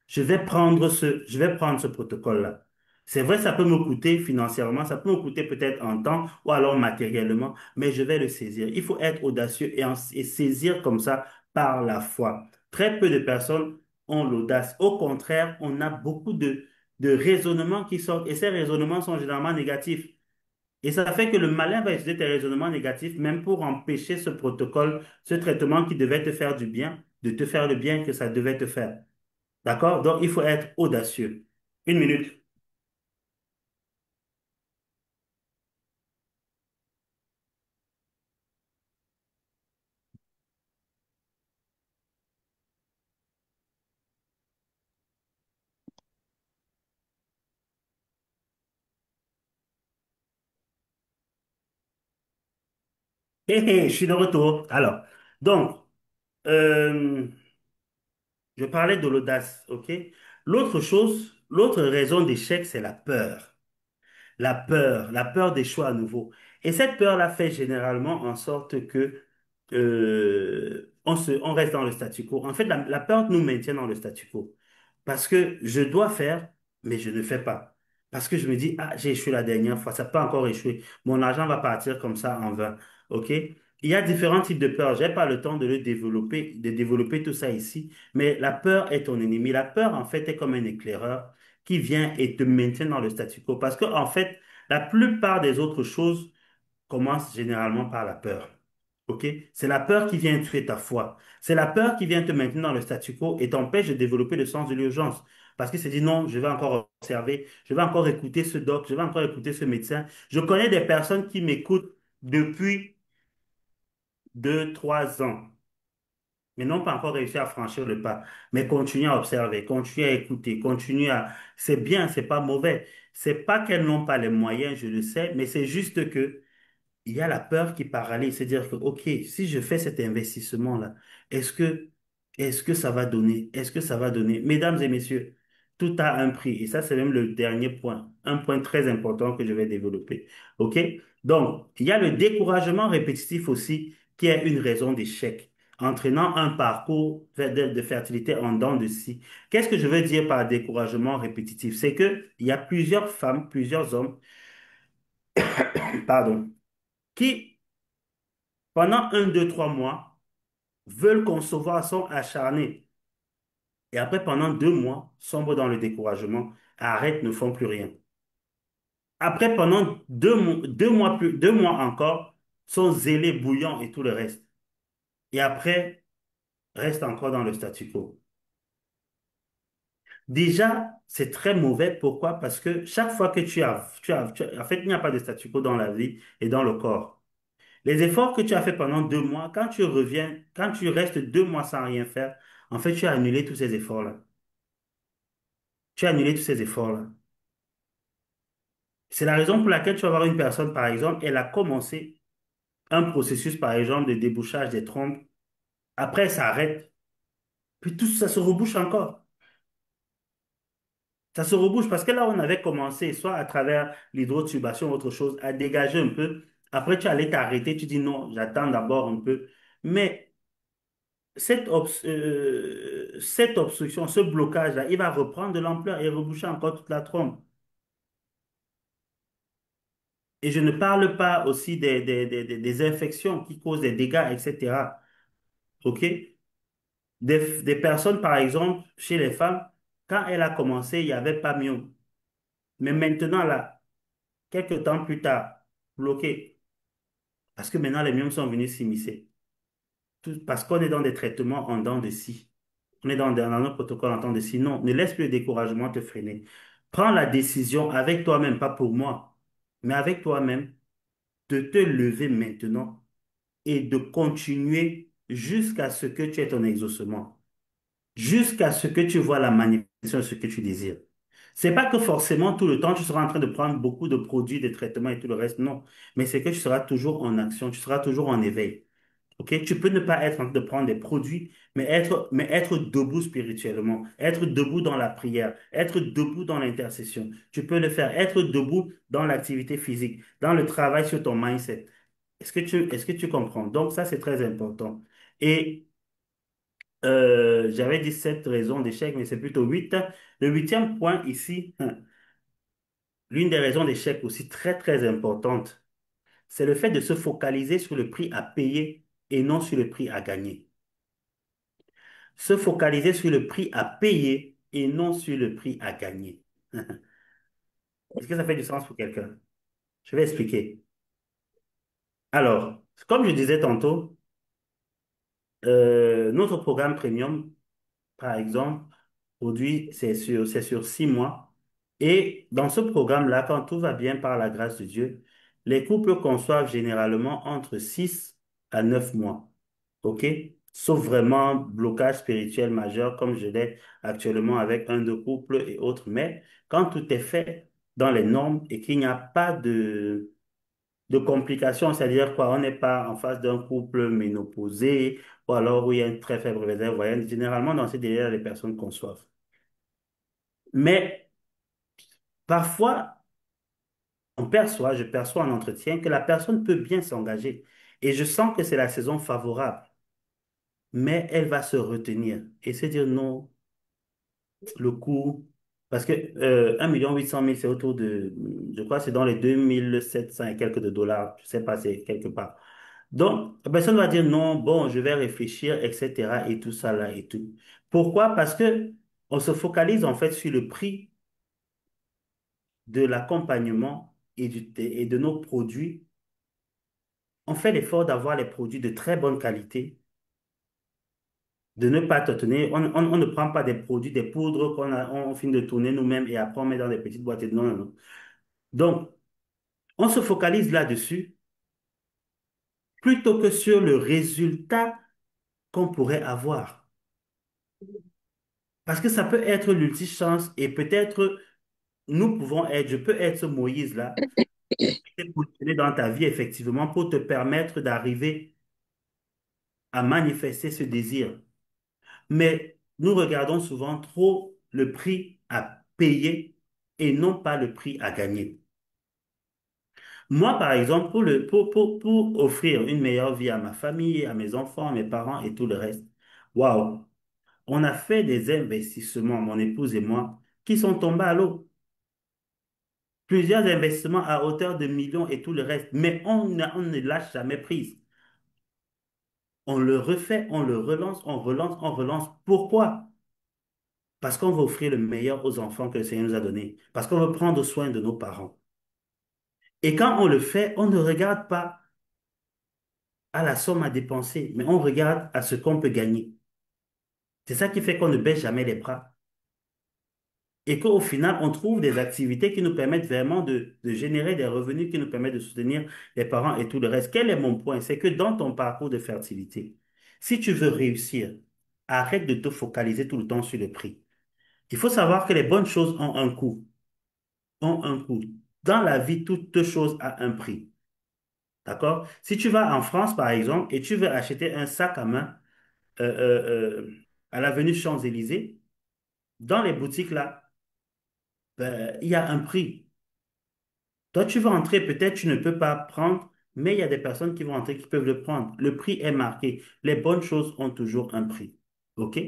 Je vais prendre ce protocole-là. C'est vrai, ça peut me coûter financièrement, ça peut me coûter peut-être en temps ou alors matériellement, mais je vais le saisir. Il faut être audacieux et saisir comme ça par la foi. Très peu de personnes ont l'audace. Au contraire, on a beaucoup de raisonnements qui sortent et ces raisonnements sont généralement négatifs. Et ça fait que le malin va utiliser tes raisonnements négatifs même pour empêcher ce protocole, ce traitement qui devait te faire du bien, de te faire le bien que ça devait te faire. D'accord? Donc, il faut être audacieux. Une minute. Hé, hé, je suis de retour. Alors, donc, euh, je parlais de l'audace, ok? L'autre chose, l'autre raison d'échec, c'est la peur. La peur d'échouer à nouveau. Et cette peur-là fait généralement en sorte que on reste dans le statu quo. En fait, la peur nous maintient dans le statu quo. Parce que je dois faire, mais je ne fais pas. Parce que je me dis, ah, j'ai échoué la dernière fois, ça peut encore échouer. Mon argent va partir comme ça en vain. OK? Il y a différents types de peur. J'ai pas le temps de développer tout ça ici. Mais la peur est ton ennemi. La peur, en fait, est comme un éclaireur qui vient et te maintient dans le statu quo. Parce que, en fait, la plupart des autres choses commencent généralement par la peur. OK? C'est la peur qui vient tuer ta foi. C'est la peur qui vient te maintenir dans le statu quo et t'empêche de développer le sens de l'urgence. Parce que c'est dit non, je vais encore observer, je vais encore écouter ce doc, je vais encore écouter ce médecin. Je connais des personnes qui m'écoutent depuis 2, 3 ans, mais n'ont pas encore réussi à franchir le pas. Mais continuez à observer, continuez à écouter, continuez à... C'est bien, c'est pas mauvais. C'est pas qu'elles n'ont pas les moyens, je le sais, mais c'est juste que il y a la peur qui paralyse. C'est-à-dire que, OK, si je fais cet investissement-là, est-ce que, est-ce que ça va donner? Est-ce que ça va donner? Mesdames et messieurs, tout a un prix. Et ça, c'est même le dernier point. Un point très important que je vais développer. OK? Donc, il y a le découragement répétitif aussi, qui est une raison d'échec, entraînant un parcours de fertilité en dents de scie. Qu'est-ce que je veux dire par découragement répétitif? C'est que il y a plusieurs femmes, plusieurs hommes, pardon, qui pendant 1, 2, 3 mois, veulent concevoir, sont acharnés. Et après, pendant 2 mois, sombrent dans le découragement, arrêtent, ne font plus rien. Après, pendant 2 mois, 2 mois encore, sont zélés, bouillants et tout le reste. Et après, restent encore dans le statu quo. Déjà, c'est très mauvais. Pourquoi? Parce que chaque fois que en fait, il n'y a pas de statu quo dans la vie et dans le corps. Les efforts que tu as fait pendant 2 mois, quand tu reviens, quand tu restes 2 mois sans rien faire, en fait, tu as annulé tous ces efforts-là. Tu as annulé tous ces efforts-là. C'est la raison pour laquelle tu vas voir une personne, par exemple, elle a commencé un processus, par exemple, de débouchage des trompes. Après, ça arrête. Puis tout ça se rebouche encore. Ça se rebouche parce que là, on avait commencé, soit à travers l'hydrotubation, autre chose, à dégager un peu. Après, tu allais t'arrêter, tu dis non, j'attends d'abord un peu. Mais cette obstruction, ce blocage-là, il va reprendre de l'ampleur et reboucher encore toute la trompe. Et je ne parle pas aussi des infections qui causent des dégâts, etc. OK? Des personnes, par exemple, chez les femmes, quand elle a commencé, il n'y avait pas mieux. Mais maintenant, là, quelques temps plus tard, bloqué. Parce que maintenant, les myomes sont venus s'immiscer. Parce qu'on est dans des traitements en dents de scie. On est dans un protocole en dents de scie. Non, ne laisse plus le découragement te freiner. Prends la décision avec toi-même, pas pour moi, mais avec toi-même, de te lever maintenant et de continuer jusqu'à ce que tu aies ton exaucement, jusqu'à ce que tu vois la manifestation de ce que tu désires. C'est pas que forcément tout le temps tu seras en train de prendre beaucoup de produits, de traitements et tout le reste, non. Mais c'est que tu seras toujours en action, tu seras toujours en éveil. OK? Tu peux ne pas être en train de prendre des produits, mais être debout spirituellement, être debout dans la prière, être debout dans l'intercession. Tu peux le faire, être debout dans l'activité physique, dans le travail sur ton mindset. Est-ce que tu comprends? Donc, ça, c'est très important. Et j'avais dit 7 raisons d'échec, mais c'est plutôt 8. Le huitième point ici, l'une des raisons d'échec aussi très, très importante, c'est le fait de se focaliser sur le prix à payer et non sur le prix à gagner. Se focaliser sur le prix à payer et non sur le prix à gagner. Est-ce que ça fait du sens pour quelqu'un? Je vais expliquer. Alors, comme je disais tantôt, notre programme premium, par exemple, produit, c'est sur 6 mois. Et dans ce programme-là, quand tout va bien par la grâce de Dieu, les couples conçoivent généralement entre 6 à 9 mois. OK? Sauf vraiment blocage spirituel majeur comme je l'ai actuellement avec un de couple et autres. Mais quand tout est fait dans les normes et qu'il n'y a pas de complications, c'est-à-dire quoi, on n'est pas en face d'un couple ménopausé ou alors où il y a une très faible réserve voyante, généralement dans ces délais-là, les personnes conçoivent. Mais parfois, je perçois en entretien que la personne peut bien s'engager. Et je sens que c'est la saison favorable, mais elle va se retenir et se dire non, le coût, parce que 1 800 000, c'est autour de, je crois, que c'est dans les 2700 et quelques de dollars, je sais pas, c'est quelque part. Donc, la personne va dire non, bon, je vais réfléchir, etc. et tout ça là et tout. Pourquoi? Parce que on se focalise en fait sur le prix de l'accompagnement et de nos produits. On fait l'effort d'avoir les produits de très bonne qualité, de ne pas tâtonner. On ne prend pas des produits, des poudres on finit de tourner nous-mêmes et après on met dans des petites boîtes. Non, non, non. Donc, on se focalise là-dessus plutôt que sur le résultat qu'on pourrait avoir. Parce que ça peut être l'ulti-chance et peut-être nous pouvons être, je peux être ce Moïse là, et te positionner dans ta vie effectivement pour te permettre d'arriver à manifester ce désir. Mais nous regardons souvent trop le prix à payer et non pas le prix à gagner. Moi, par exemple, pour offrir une meilleure vie à ma famille, à mes enfants, à mes parents et tout le reste, waouh, on a fait des investissements, mon épouse et moi, qui sont tombés à l'eau. Plusieurs investissements à hauteur de millions et tout le reste, mais on ne lâche jamais prise. On le refait, on le relance, on relance, on relance. Pourquoi? Parce qu'on veut offrir le meilleur aux enfants que le Seigneur nous a donnés. Parce qu'on veut prendre soin de nos parents. Et quand on le fait, on ne regarde pas à la somme à dépenser, mais on regarde à ce qu'on peut gagner. C'est ça qui fait qu'on ne baisse jamais les bras. Et qu'au final, on trouve des activités qui nous permettent vraiment de générer des revenus qui nous permettent de soutenir les parents et tout le reste. Quel est mon point? C'est que dans ton parcours de fertilité, si tu veux réussir, arrête de te focaliser tout le temps sur le prix. Il faut savoir que les bonnes choses ont un coût. Ont un coût. Dans la vie, toute chose a un prix. D'accord? Si tu vas en France, par exemple, et tu veux acheter un sac à main euh, à l'avenue Champs-Élysées, dans les boutiques là, ben, il y a un prix. Toi, tu vas entrer, peut-être tu ne peux pas prendre, mais il y a des personnes qui vont entrer qui peuvent le prendre. Le prix est marqué. Les bonnes choses ont toujours un prix. OK?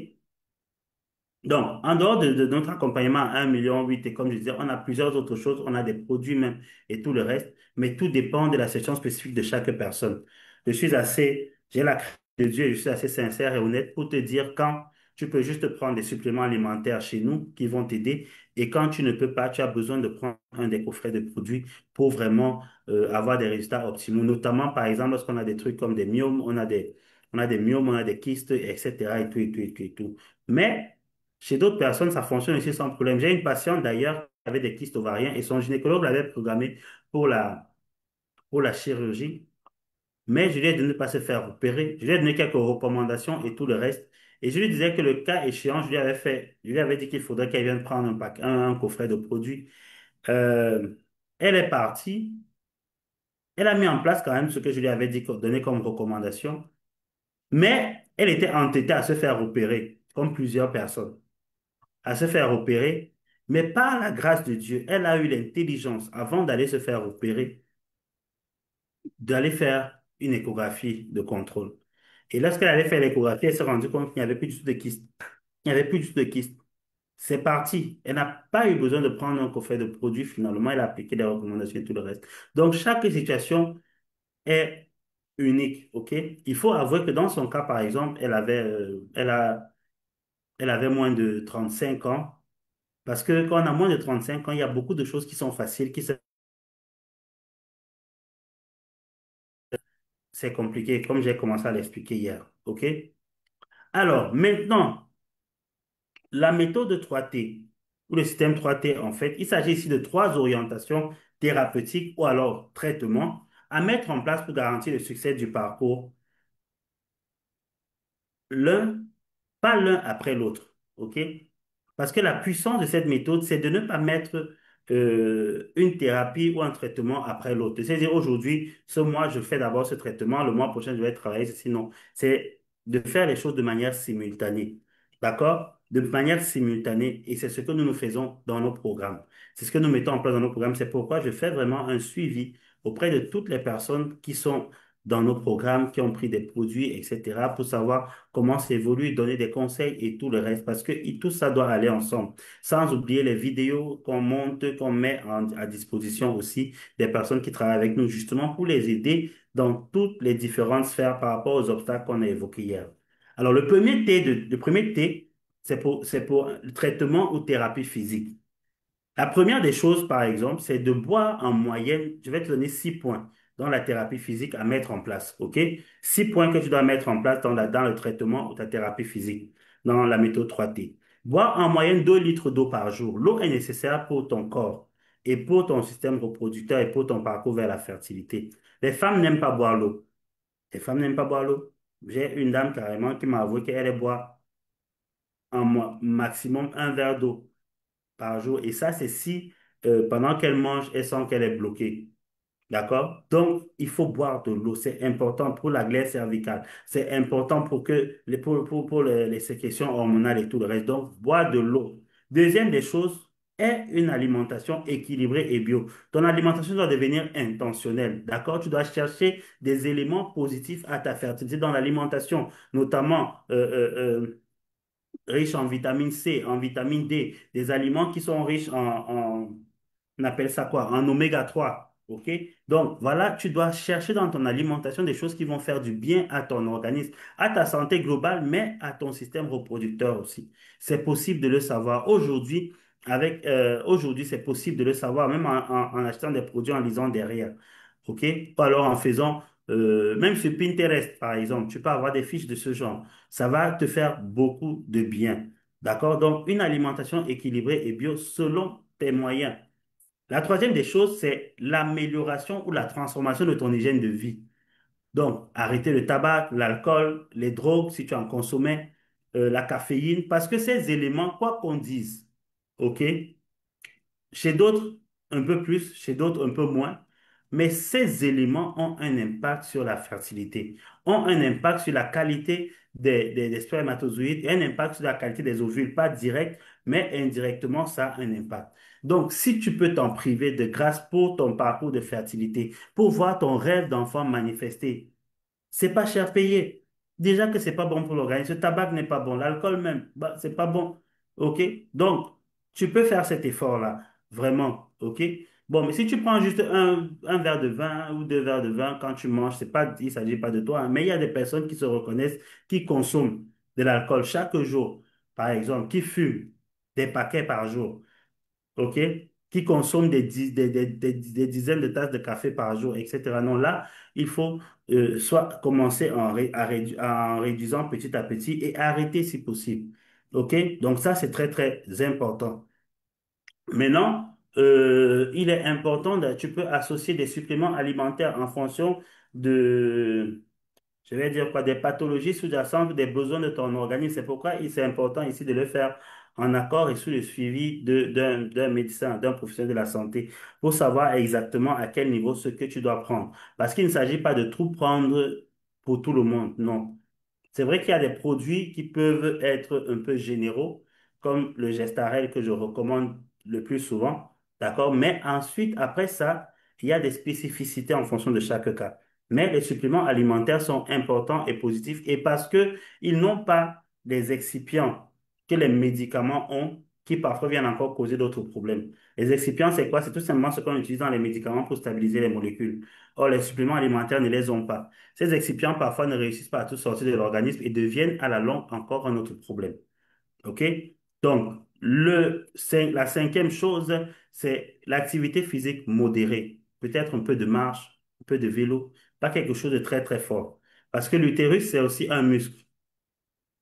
Donc, en dehors de notre accompagnement à 1,8 million, et comme je disais, on a plusieurs autres choses, on a des produits même et tout le reste, mais tout dépend de la situation spécifique de chaque personne. J'ai la crainte de Dieu et je suis assez sincère et honnête pour te dire quand tu peux juste prendre des suppléments alimentaires chez nous qui vont t'aider et quand tu ne peux pas, tu as besoin de prendre un des coffrets de produits pour vraiment avoir des résultats optimaux, notamment par exemple lorsqu'on a des trucs comme des myomes, on a des myomes, on a des kystes, etc. et tout, et tout, et tout, et tout. Mais chez d'autres personnes, ça fonctionne aussi sans problème. J'ai une patiente d'ailleurs qui avait des kystes ovariens et son gynécologue l'avait programmée pour pour la chirurgie, mais je lui ai dit de ne pas se faire opérer. Je lui ai donné quelques recommandations et tout le reste. Et je lui disais que le cas échéant, je lui avais dit qu'il faudrait qu'elle vienne prendre un coffret de produits. Euh, Elle est partie. Elle a mis en place quand même ce que je lui avais dit, donné comme recommandation, mais elle était entêtée à se faire opérer, comme plusieurs personnes, à se faire opérer, mais par la grâce de Dieu, elle a eu l'intelligence, avant d'aller se faire opérer, d'aller faire une échographie de contrôle. Et lorsqu'elle allait faire l'échographie, elle s'est rendue compte qu'il n'y avait plus du tout de kyste. Il n'y avait plus du tout de kyste. C'est parti. Elle n'a pas eu besoin de prendre un coffret de produits. Finalement, elle a appliqué des recommandations et tout le reste. Donc, chaque situation est unique, OK? Il faut avouer que dans son cas, par exemple, elle avait moins de 35 ans. Parce que quand on a moins de 35 ans, il y a beaucoup de choses qui sont faciles, c'est compliqué, comme j'ai commencé à l'expliquer hier. OK? Alors, maintenant, la méthode 3T. ou le système 3T, en fait, il s'agit ici de trois orientations thérapeutiques ou alors traitements à mettre en place pour garantir le succès du parcours. L'un, pas l'un après l'autre, OK? Parce que la puissance de cette méthode, c'est de ne pas mettre une thérapie ou un traitement après l'autre. C'est-à-dire aujourd'hui, ce mois, je fais d'abord ce traitement, le mois prochain, je vais travailler ceci. Non, c'est de faire les choses de manière simultanée. D'accord? De manière simultanée. Et c'est ce que nous faisons dans nos programmes. C'est ce que nous mettons en place dans nos programmes. C'est pourquoi je fais vraiment un suivi auprès de toutes les personnes qui sont dans nos programmes, qui ont pris des produits, etc., pour savoir comment ça évolue, donner des conseils et tout le reste, parce que tout ça doit aller ensemble. Sans oublier les vidéos qu'on monte, qu'on met à disposition aussi des personnes qui travaillent avec nous, justement pour les aider dans toutes les différentes sphères par rapport aux obstacles qu'on a évoqués hier. Alors, le premier T, c'est pour le traitement ou thérapie physique. La première des choses, par exemple, c'est de boire en moyenne, je vais te donner 6 points dans la thérapie physique à mettre en place, OK? 6 points que tu dois mettre en place dans le traitement ou ta thérapie physique, dans la méthode 3T. Boire en moyenne 2 litres d'eau par jour. L'eau est nécessaire pour ton corps et pour ton système reproducteur et pour ton parcours vers la fertilité. Les femmes n'aiment pas boire l'eau. Les femmes n'aiment pas boire l'eau. J'ai une dame carrément qui m'a avoué qu'elle boit maximum un verre d'eau par jour. Et ça, c'est si pendant qu'elle mange, elle sent qu'elle est bloquée. D'accord? Donc, il faut boire de l'eau. C'est important pour la glaire cervicale. C'est important pour que pour les sécrétions hormonales et tout le reste. Donc, boire de l'eau. Deuxième des choses est une alimentation équilibrée et bio. Ton alimentation doit devenir intentionnelle. D'accord? Tu dois chercher des éléments positifs à ta fertilité dans l'alimentation, notamment riches en vitamine C, en vitamine D, des aliments qui sont riches on appelle ça quoi? En oméga 3. OK? Donc, voilà, tu dois chercher dans ton alimentation des choses qui vont faire du bien à ton organisme, à ta santé globale, mais à ton système reproducteur aussi. C'est possible de le savoir aujourd'hui. Aujourd'hui, c'est possible de le savoir, même en achetant des produits, en lisant derrière. OK? Ou alors en faisant, même sur Pinterest, par exemple, tu peux avoir des fiches de ce genre. Ça va te faire beaucoup de bien. D'accord? Donc, une alimentation équilibrée et bio selon tes moyens. La troisième des choses, c'est l'amélioration ou la transformation de ton hygiène de vie. Donc, arrêter le tabac, l'alcool, les drogues, si tu en consommais, la caféine, parce que ces éléments, quoi qu'on dise, OK, chez d'autres, un peu plus, chez d'autres, un peu moins. Mais ces éléments ont un impact sur la fertilité, ont un impact sur la qualité des spermatozoïdes et un impact sur la qualité des ovules, pas direct, mais indirectement, ça a un impact. Donc, si tu peux t'en priver de grâce pour ton parcours de fertilité, pour voir ton rêve d'enfant manifester, c'est pas cher payé. Déjà que c'est pas bon pour l'organisme. Le tabac n'est pas bon. L'alcool même, bah, c'est pas bon. OK? Donc, tu peux faire cet effort-là. Vraiment. OK? Bon, mais si tu prends juste un verre de vin ou 2 verres de vin quand tu manges, il s'agit pas de toi, hein, mais il y a des personnes qui se reconnaissent, qui consomment de l'alcool chaque jour, par exemple, qui fument des paquets par jour. OK? Qui consomment des dizaines de tasses de café par jour, etc. Non, là, il faut soit commencer en réduisant petit à petit et arrêter si possible. OK? Donc ça, c'est très, très important. Maintenant, il est important, tu peux associer des suppléments alimentaires en fonction de je vais dire quoi, des pathologies sous-jacentes, des besoins de ton organisme. C'est pourquoi c'est important ici de le faire en accord et sous le suivi d'un médecin, d'un professionnel de la santé, pour savoir exactement à quel niveau ce que tu dois prendre. Parce qu'il ne s'agit pas de tout prendre pour tout le monde, non. C'est vrai qu'il y a des produits qui peuvent être un peu généraux, comme le Gestarel que je recommande le plus souvent, d'accord? Mais ensuite, après ça, il y a des spécificités en fonction de chaque cas. Mais les suppléments alimentaires sont importants et positifs et parce que ils n'ont pas les excipients que les médicaments ont, qui parfois viennent encore causer d'autres problèmes. Les excipients, c'est quoi? C'est tout simplement ce qu'on utilise dans les médicaments pour stabiliser les molécules. Or, les suppléments alimentaires ne les ont pas. Ces excipients parfois ne réussissent pas à tout sortir de l'organisme et deviennent à la longue encore un autre problème. OK? Donc, la cinquième chose, c'est l'activité physique modérée. Peut-être un peu de marche, un peu de vélo, pas quelque chose de très, très fort. Parce que l'utérus, c'est aussi un muscle,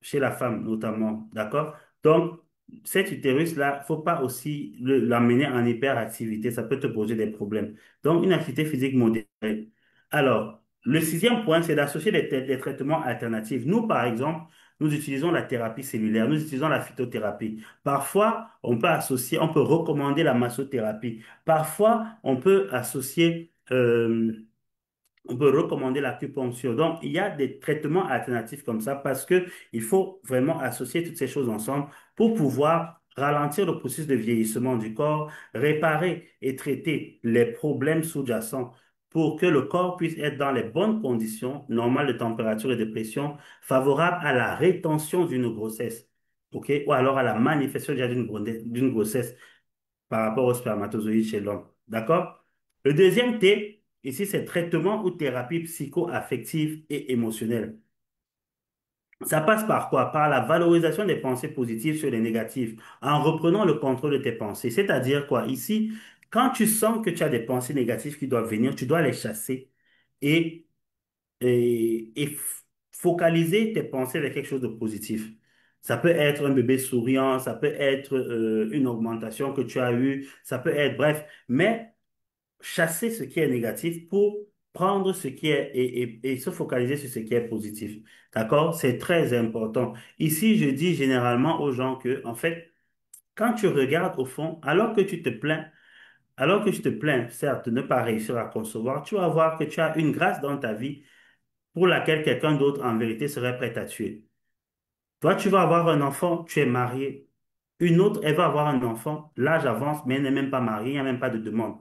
chez la femme notamment. D'accord? Donc, cet utérus-là, faut pas aussi l'amener en hyperactivité, ça peut te poser des problèmes. Donc, une activité physique modérée. Alors, le sixième point, c'est d'associer des traitements alternatifs. Nous, par exemple, nous utilisons la thérapie cellulaire, nous utilisons la phytothérapie. Parfois, on peut associer, on peut recommander la massothérapie. Parfois, on peut associer on peut recommander l'acupuncture. Donc, il y a des traitements alternatifs comme ça parce que il faut vraiment associer toutes ces choses ensemble pour pouvoir ralentir le processus de vieillissement du corps, réparer et traiter les problèmes sous-jacents pour que le corps puisse être dans les bonnes conditions normales de température et de pression favorables à la rétention d'une grossesse. OK? Ou alors à la manifestation déjà d'une grossesse par rapport aux spermatozoïdes chez l'homme. D'accord? Le deuxième T, ici, c'est traitement ou thérapie psycho-affective et émotionnelle. Ça passe par quoi? Par la valorisation des pensées positives sur les négatives, en reprenant le contrôle de tes pensées. C'est-à-dire quoi? Ici, quand tu sens que tu as des pensées négatives qui doivent venir, tu dois les chasser et, et focaliser tes pensées vers quelque chose de positif. Ça peut être un bébé souriant, ça peut être une augmentation que tu as eue, ça peut être, bref, mais chasser ce qui est négatif pour prendre ce qui est et se focaliser sur ce qui est positif. D'accord? C'est très important. Ici, je dis généralement aux gens que, en fait, quand tu regardes au fond, alors que tu te plains, certes, de ne pas réussir à concevoir, tu vas voir que tu as une grâce dans ta vie pour laquelle quelqu'un d'autre, en vérité, serait prêt à tuer. Toi, tu vas avoir un enfant, tu es marié. Une autre, elle va avoir un enfant, l'âge avance, mais elle n'est même pas mariée, il n'y a même pas de demande.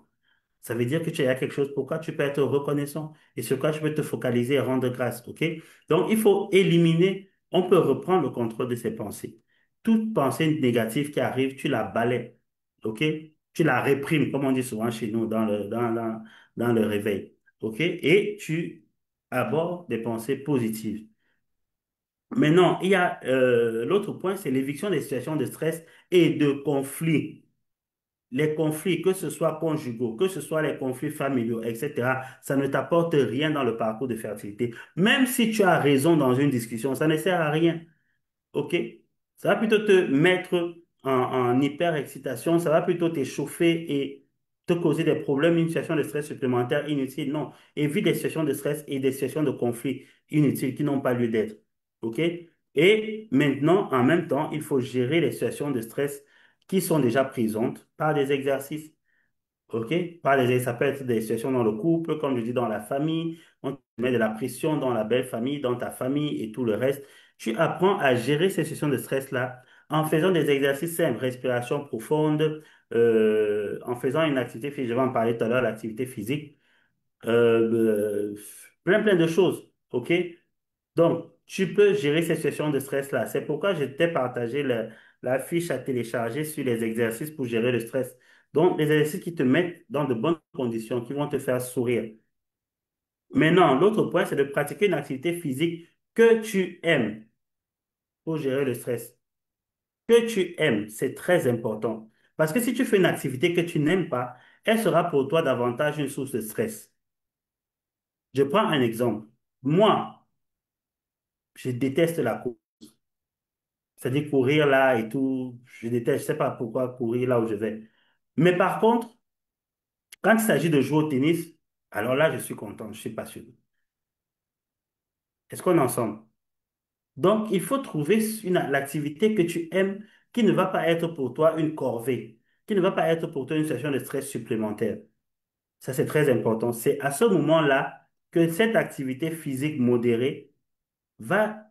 Ça veut dire que tu as quelque chose pour quoi tu peux être reconnaissant et sur quoi tu peux te focaliser et rendre grâce, OK? Donc, il faut éliminer, on peut reprendre le contrôle de ses pensées. Toute pensée négative qui arrive, tu la balaies, OK? Tu la réprimes, comme on dit souvent chez nous dans le réveil, OK? Et tu abordes des pensées positives. Maintenant, il y a l'autre point, c'est l'éviction des situations de stress et de conflit. Les conflits, que ce soit conjugaux, que ce soit les conflits familiaux, etc., ça ne t'apporte rien dans le parcours de fertilité. Même si tu as raison dans une discussion, ça ne sert à rien. OK? Ça va plutôt te mettre en hyper-excitation, ça va plutôt t'échauffer et te causer des problèmes, une situation de stress supplémentaire inutile. Non, évite des situations de stress et des situations de conflit inutiles qui n'ont pas lieu d'être. OK? Et maintenant, en même temps, il faut gérer les situations de stress qui sont déjà présentes par des exercices. OK? Ça peut être des situations dans le couple, comme je dis, dans la famille. On te met de la pression dans la belle famille, dans ta famille et tout le reste. Tu apprends à gérer ces situations de stress-là en faisant des exercices simples, respiration profonde, en faisant une activité physique. Je vais en parler tout à l'heure, l'activité physique. Plein de choses. OK? Donc, tu peux gérer ces situations de stress-là. C'est pourquoi je t'ai partagé la fiche à télécharger sur les exercices pour gérer le stress. Donc, des exercices qui te mettent dans de bonnes conditions, qui vont te faire sourire. Maintenant, l'autre point, c'est de pratiquer une activité physique que tu aimes pour gérer le stress. Que tu aimes, c'est très important. Parce que si tu fais une activité que tu n'aimes pas, elle sera pour toi davantage une source de stress. Je prends un exemple. Moi, je déteste la course. C'est-à-dire courir là et tout, je déteste, je sais pas pourquoi courir là où je vais. Mais par contre, quand il s'agit de jouer au tennis, alors là, je suis content, je suis passionné. Est-ce qu'on est ensemble? Donc, il faut trouver l'activité que tu aimes qui ne va pas être pour toi une corvée, qui ne va pas être pour toi une situation de stress supplémentaire. Ça, c'est très important. C'est à ce moment-là que cette activité physique modérée va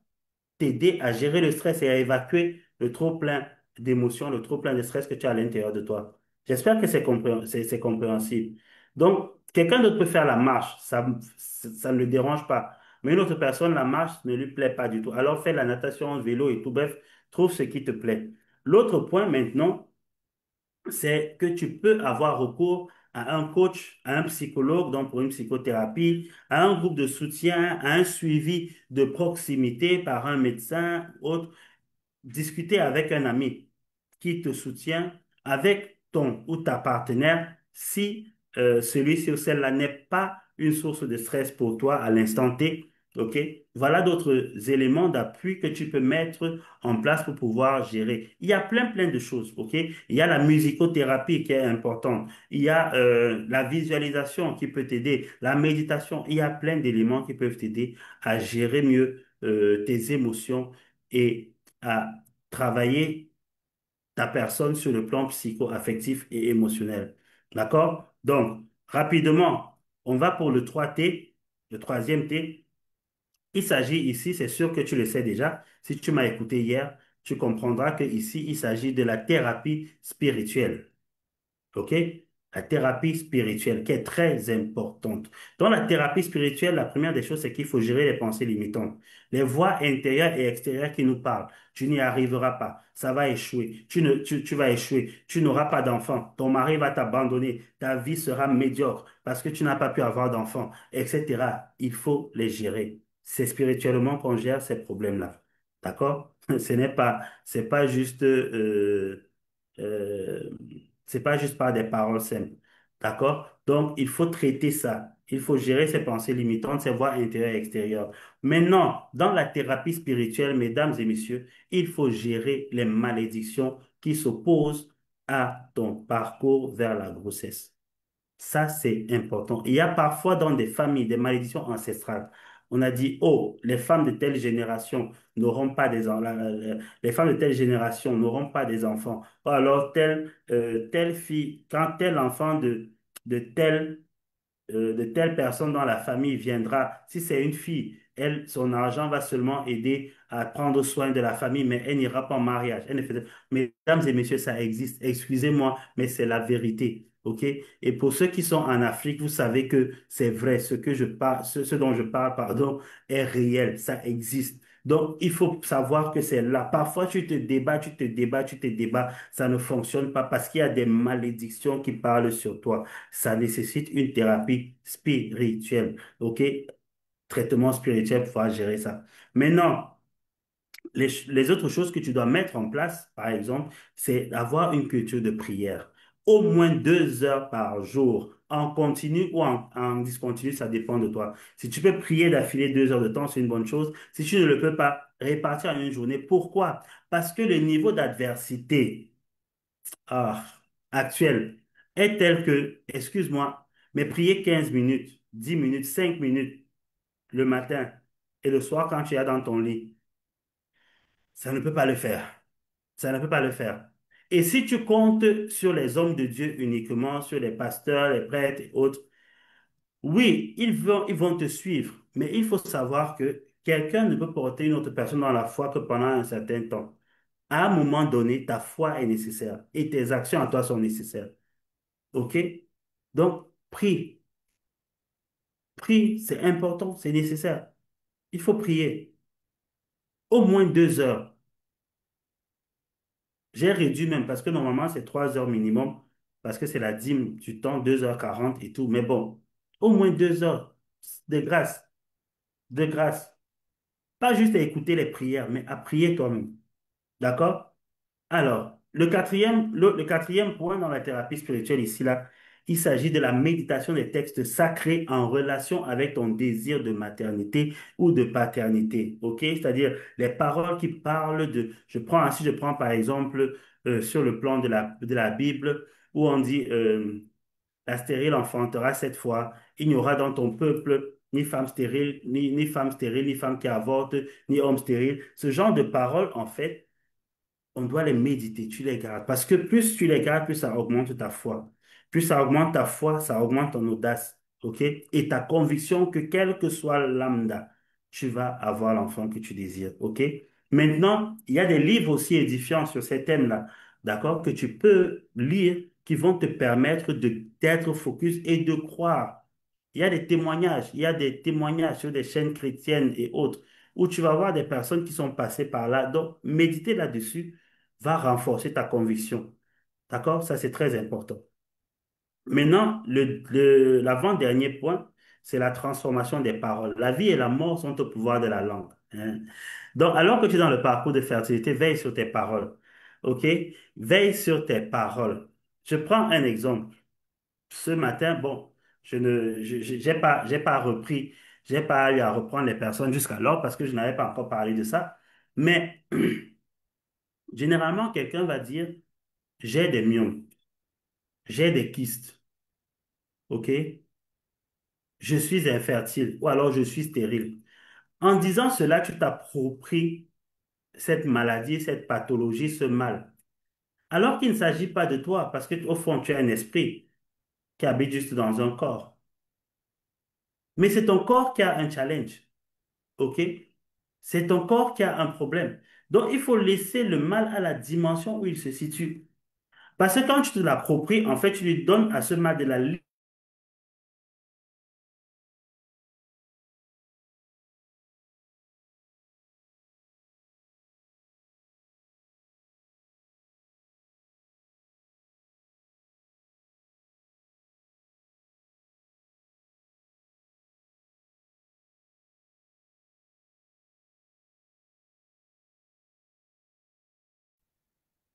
t'aider à gérer le stress et à évacuer le trop-plein d'émotions, le trop-plein de stress que tu as à l'intérieur de toi. J'espère que c'est compréhensible. Donc, quelqu'un d'autre peut faire la marche, ça ne le dérange pas. Mais une autre personne, la marche ne lui plaît pas du tout. Alors, fais la natation, vélo et tout, bref, trouve ce qui te plaît. L'autre point maintenant, c'est que tu peux avoir recours à un coach, à un psychologue, donc pour une psychothérapie, à un groupe de soutien, à un suivi de proximité par un médecin, autre, discuter avec un ami qui te soutient, avec ton ou ta partenaire, si celui-ci ou celle-là n'est pas une source de stress pour toi à l'instant T, OK? Voilà d'autres éléments d'appui que tu peux mettre en place pour pouvoir gérer. Il y a plein de choses, OK? Il y a la musicothérapie qui est importante. Il y a la visualisation qui peut t'aider, la méditation. Il y a plein d'éléments qui peuvent t'aider à gérer mieux tes émotions et à travailler ta personne sur le plan psycho-affectif et émotionnel. D'accord? Donc, rapidement, on va pour le 3T, le troisième T. Il s'agit ici, c'est sûr que tu le sais déjà, si tu m'as écouté hier, tu comprendras que ici, il s'agit de la thérapie spirituelle. OK? La thérapie spirituelle qui est très importante. Dans la thérapie spirituelle, la première des choses, c'est qu'il faut gérer les pensées limitantes. Les voix intérieures et extérieures qui nous parlent. Tu n'y arriveras pas. Ça va échouer. Tu vas échouer. Tu n'auras pas d'enfant. Ton mari va t'abandonner. Ta vie sera médiocre parce que tu n'as pas pu avoir d'enfant, etc. Il faut les gérer. C'est spirituellement qu'on gère ces problèmes-là. D'accord? C'est pas juste, euh, c'est pas juste par des paroles simples. D'accord? Donc, il faut traiter ça. Il faut gérer ses pensées limitantes, ses voix intérieures et extérieures. Maintenant, dans la thérapie spirituelle, mesdames et messieurs, il faut gérer les malédictions qui s'opposent à ton parcours vers la grossesse. Ça, c'est important. Il y a parfois dans des familles des malédictions ancestrales. On a dit, oh, les femmes de telle génération n'auront pas des enfants, les femmes de telle génération n'auront pas des enfants. Ou alors, telle fille, quand tel enfant de telle de telle personne dans la famille viendra. Si c'est une fille, elle, son argent va seulement aider à prendre soin de la famille, mais elle n'ira pas en mariage. Elle ne faisait- Mesdames et messieurs, ça existe. Excusez-moi, mais c'est la vérité. OK? Et pour ceux qui sont en Afrique, vous savez que c'est vrai. Ce que je parle, ce dont je parle, pardon, est réel. Ça existe. Donc, il faut savoir que c'est là. Parfois, tu te débats, tu te débats, tu te débats. Ça ne fonctionne pas parce qu'il y a des malédictions qui parlent sur toi. Ça nécessite une thérapie spirituelle. OK? Traitement spirituel pour pouvoir gérer ça. Maintenant, les autres choses que tu dois mettre en place, par exemple, c'est avoir une culture de prière. Au moins 2 heures par jour, en continu ou en discontinu, ça dépend de toi. Si tu peux prier d'affilée 2 heures de temps, c'est une bonne chose. Si tu ne le peux pas, répartir en une journée. Pourquoi? Parce que le niveau d'adversité ah, actuel est tel que, excuse-moi, mais prier 15 minutes, 10 minutes, 5 minutes le matin et le soir quand tu es dans ton lit, ça ne peut pas le faire. Ça ne peut pas le faire. Et si tu comptes sur les hommes de Dieu uniquement, sur les pasteurs, les prêtres et autres, oui, ils vont te suivre, mais il faut savoir que quelqu'un ne peut porter une autre personne dans la foi que pendant un certain temps. À un moment donné, ta foi est nécessaire et tes actions à toi sont nécessaires. OK? Donc, prie. Prie, c'est important, c'est nécessaire. Il faut prier. Au moins 2 heures. J'ai réduit même parce que normalement, c'est 3 heures minimum parce que c'est la dîme du temps, 2h40 et tout. Mais bon, au moins 2 heures de grâce, de grâce. Pas juste à écouter les prières, mais à prier toi-même. D'accord? Alors, le quatrième point dans la thérapie spirituelle ici, là, il s'agit de la méditation des textes sacrés en relation avec ton désir de maternité ou de paternité. OK? C'est-à-dire les paroles qui parlent de, je prends par exemple sur le plan de la Bible où on dit la stérile enfantera 7 fois, il n'y aura dans ton peuple ni femme stérile, ni femme stérile, ni femme qui avorte, ni homme stérile. Ce genre de paroles, en fait, on doit les méditer, tu les gardes. Parce que plus tu les gardes, plus ça augmente ta foi. Plus ça augmente ta foi, ça augmente ton audace. OK? Et ta conviction que quel que soit lambda, tu vas avoir l'enfant que tu désires. OK? Maintenant, il y a des livres aussi édifiants sur ces thèmes-là, d'accord, que tu peux lire qui vont te permettre d'être focus et de croire. Il y a des témoignages sur des chaînes chrétiennes et autres où tu vas voir des personnes qui sont passées par là. Donc, méditer là-dessus va renforcer ta conviction. D'accord? Ça, c'est très important. Maintenant, l'avant-dernier point, c'est la transformation des paroles. La vie et la mort sont au pouvoir de la langue. Hein. Donc, alors que tu es dans le parcours de fertilité, veille sur tes paroles. OK? Veille sur tes paroles. Je prends un exemple. Ce matin, bon, je ne, j'ai pas repris. J'ai pas eu à reprendre les personnes jusqu'alors parce que je n'avais pas encore parlé de ça. Mais généralement, quelqu'un va dire, j'ai des myomes, j'ai des kystes, OK? Je suis infertile ou alors je suis stérile. En disant cela, tu t'appropries cette maladie, cette pathologie, ce mal. Alors qu'il ne s'agit pas de toi parce que au fond, tu as un esprit qui habite juste dans un corps. Mais c'est ton corps qui a un challenge, OK? C'est ton corps qui a un problème. Donc, il faut laisser le mal à la dimension où il se situe. Parce que quand tu te l'appropries, en fait, tu lui donnes à ce mal de la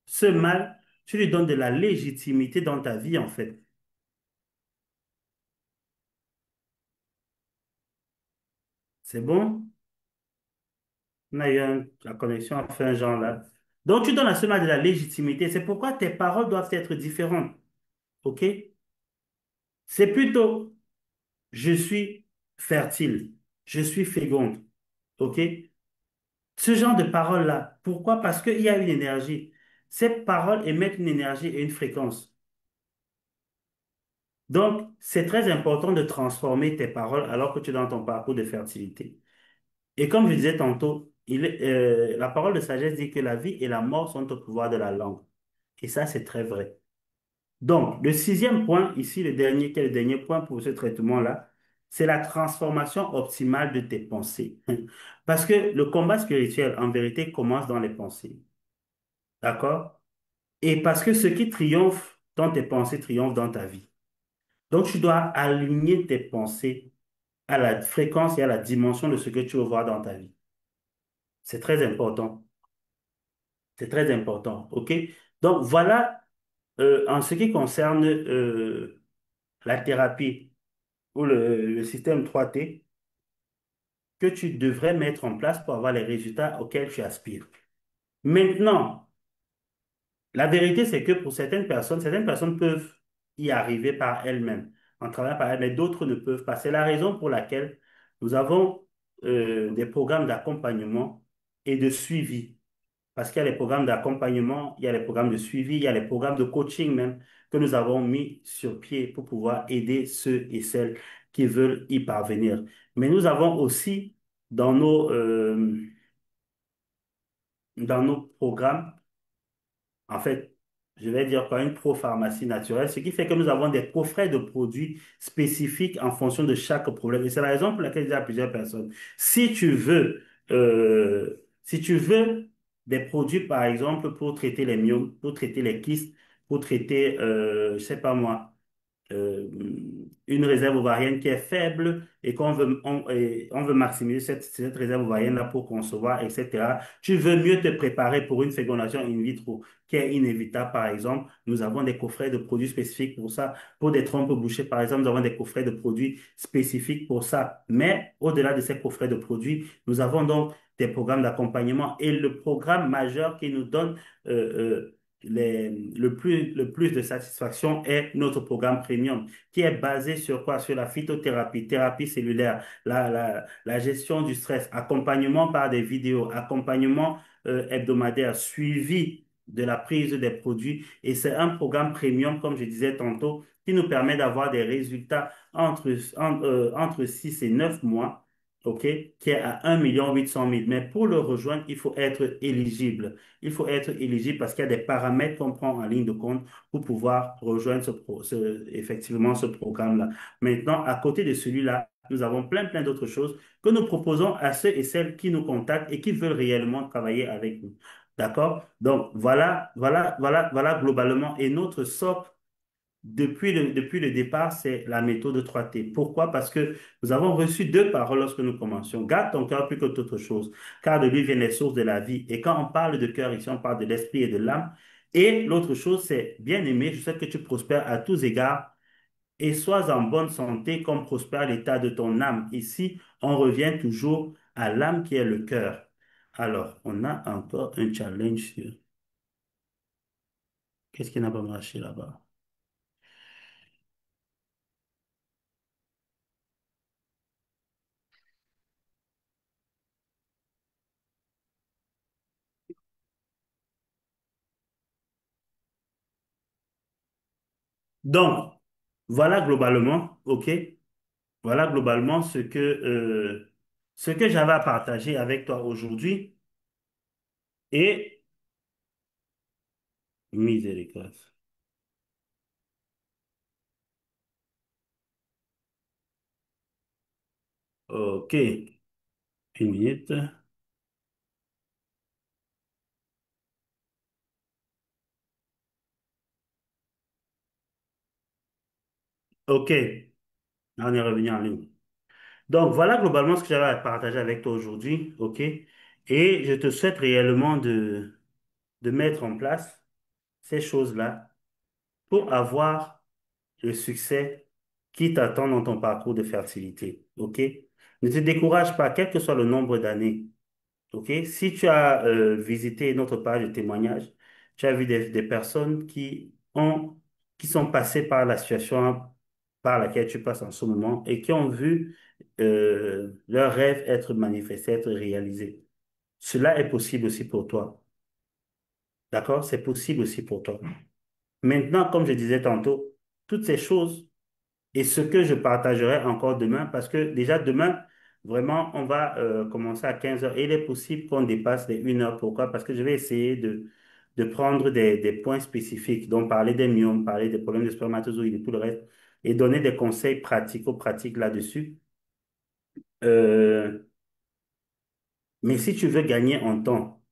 ce mal, tu lui donnes de la légitimité dans ta vie, en fait. C'est bon? On a eu la connexion a fait un genre là. Donc, tu donnes à ce mal de la légitimité. C'est pourquoi tes paroles doivent être différentes. OK? C'est plutôt, je suis fertile, je suis féconde. OK? Ce genre de paroles-là. Pourquoi? Parce qu'il y a une énergie. Ces paroles émettent une énergie et une fréquence. Donc, c'est très important de transformer tes paroles alors que tu es dans ton parcours de fertilité. Et comme je disais tantôt, la parole de sagesse dit que la vie et la mort sont au pouvoir de la langue. Et ça, c'est très vrai. Donc, le sixième point, ici, le dernier, qui est le dernier point pour ce traitement-là, c'est la transformation optimale de tes pensées. Parce que le combat spirituel, en vérité, commence dans les pensées. D'accord? Et parce que ce qui triomphe dans tes pensées triomphe dans ta vie. Donc, tu dois aligner tes pensées à la fréquence et à la dimension de ce que tu veux voir dans ta vie. C'est très important. C'est très important. OK? Donc, voilà, en ce qui concerne la thérapie ou le système 3T que tu devrais mettre en place pour avoir les résultats auxquels tu aspires. Maintenant, la vérité, c'est que pour certaines personnes peuvent y arriver par elles-mêmes, en travaillant par elles, mais d'autres ne peuvent pas. C'est la raison pour laquelle nous avons des programmes d'accompagnement et de suivi. Parce qu'il y a les programmes d'accompagnement, il y a les programmes de suivi, il y a les programmes de coaching même que nous avons mis sur pied pour pouvoir aider ceux et celles qui veulent y parvenir. Mais nous avons aussi dans dans nos programmes, en fait, je vais dire quoi, une propharmacie naturelle, ce qui fait que nous avons des coffrets de produits spécifiques en fonction de chaque problème. Et c'est la raison pour laquelle il y a plusieurs personnes. Si tu veux des produits, par exemple, pour traiter les myomes, pour traiter les kystes, pour traiter, je sais pas moi, euh, une réserve ovarienne qui est faible et on veut maximiser cette réserve ovarienne-là pour concevoir, etc. Tu veux mieux te préparer pour une fécondation in vitro qui est inévitable, par exemple. Nous avons des coffrets de produits spécifiques pour ça. Pour des trompes bouchées, par exemple, nous avons des coffrets de produits spécifiques pour ça. Mais au-delà de ces coffrets de produits, nous avons donc des programmes d'accompagnement et le programme majeur qui nous donne le plus de satisfaction est notre programme premium, qui est basé sur quoi? Sur la phytothérapie, thérapie cellulaire, la gestion du stress, accompagnement par des vidéos, accompagnement hebdomadaire, suivi de la prise des produits. Et c'est un programme premium, comme je disais tantôt, qui nous permet d'avoir des résultats entre 6 et 9 mois. OK, qui est à 1 800 000. Mais pour le rejoindre, il faut être éligible. Il faut être éligible parce qu'il y a des paramètres qu'on prend en ligne de compte pour pouvoir rejoindre effectivement ce programme-là. Maintenant, à côté de celui-là, nous avons plein d'autres choses que nous proposons à ceux et celles qui nous contactent et qui veulent réellement travailler avec nous. D'accord? Donc, voilà globalement. Et notre socle depuis le départ, c'est la méthode 3T. Pourquoi? Parce que nous avons reçu deux paroles lorsque nous commencions. Garde ton cœur plus que toute autre chose, car de lui viennent les sources de la vie. Et quand on parle de cœur ici, on parle de l'esprit et de l'âme. Et l'autre chose, c'est bien aimé, je sais que tu prospères à tous égards et sois en bonne santé comme prospère l'état de ton âme. Ici, On revient toujours à l'âme qui est le cœur. Alors, on a encore un challenge sur qu'est-ce qui n'a pas marché là-bas. Donc, voilà globalement, OK? Voilà globalement ce que j'avais à partager avec toi aujourd'hui. Et miséricorde. OK, une minute. OK, on est revenu en ligne. Donc, voilà globalement ce que j'avais à partager avec toi aujourd'hui. OK? Et je te souhaite réellement de mettre en place ces choses-là pour avoir le succès qui t'attend dans ton parcours de fertilité. OK? Ne te décourage pas, quel que soit le nombre d'années. OK? Si tu as visité notre page de témoignage, tu as vu des personnes qui sont passées par la situation par laquelle tu passes en ce moment et qui ont vu leurs rêves être manifestés, être réalisés. Cela est possible aussi pour toi. D'accord? C'est possible aussi pour toi. Maintenant, comme je disais tantôt, toutes ces choses et ce que je partagerai encore demain, parce que déjà demain, vraiment, on va commencer à 15 heures et il est possible qu'on dépasse les 1 heure. Pourquoi? Parce que je vais essayer de prendre des points spécifiques, donc parler des myomes, parler des problèmes de spermatozoïdes et tout le reste, et donner des conseils pratico-pratiques là-dessus. Euh, mais si tu veux gagner en temps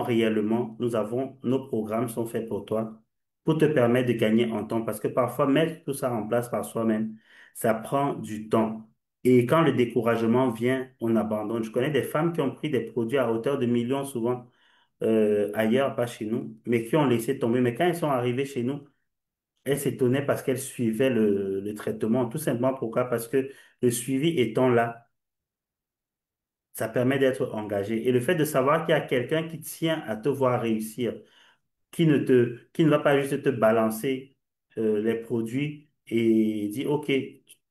réellement, nous avons, nos programmes sont faits pour toi, pour te permettre de gagner en temps. Parce que parfois, mettre tout ça en place par soi-même, ça prend du temps. Et quand le découragement vient, on abandonne. Je connais des femmes qui ont pris des produits à hauteur de millions, souvent ailleurs, pas chez nous, mais qui ont laissé tomber. Mais quand elles sont arrivées chez nous, elles s'étonnaient parce qu'elles suivaient le traitement. Tout simplement pourquoi? Parce que le suivi étant là, ça permet d'être engagé. Et le fait de savoir qu'il y a quelqu'un qui tient à te voir réussir, qui ne va pas juste te balancer les produits et dire, OK,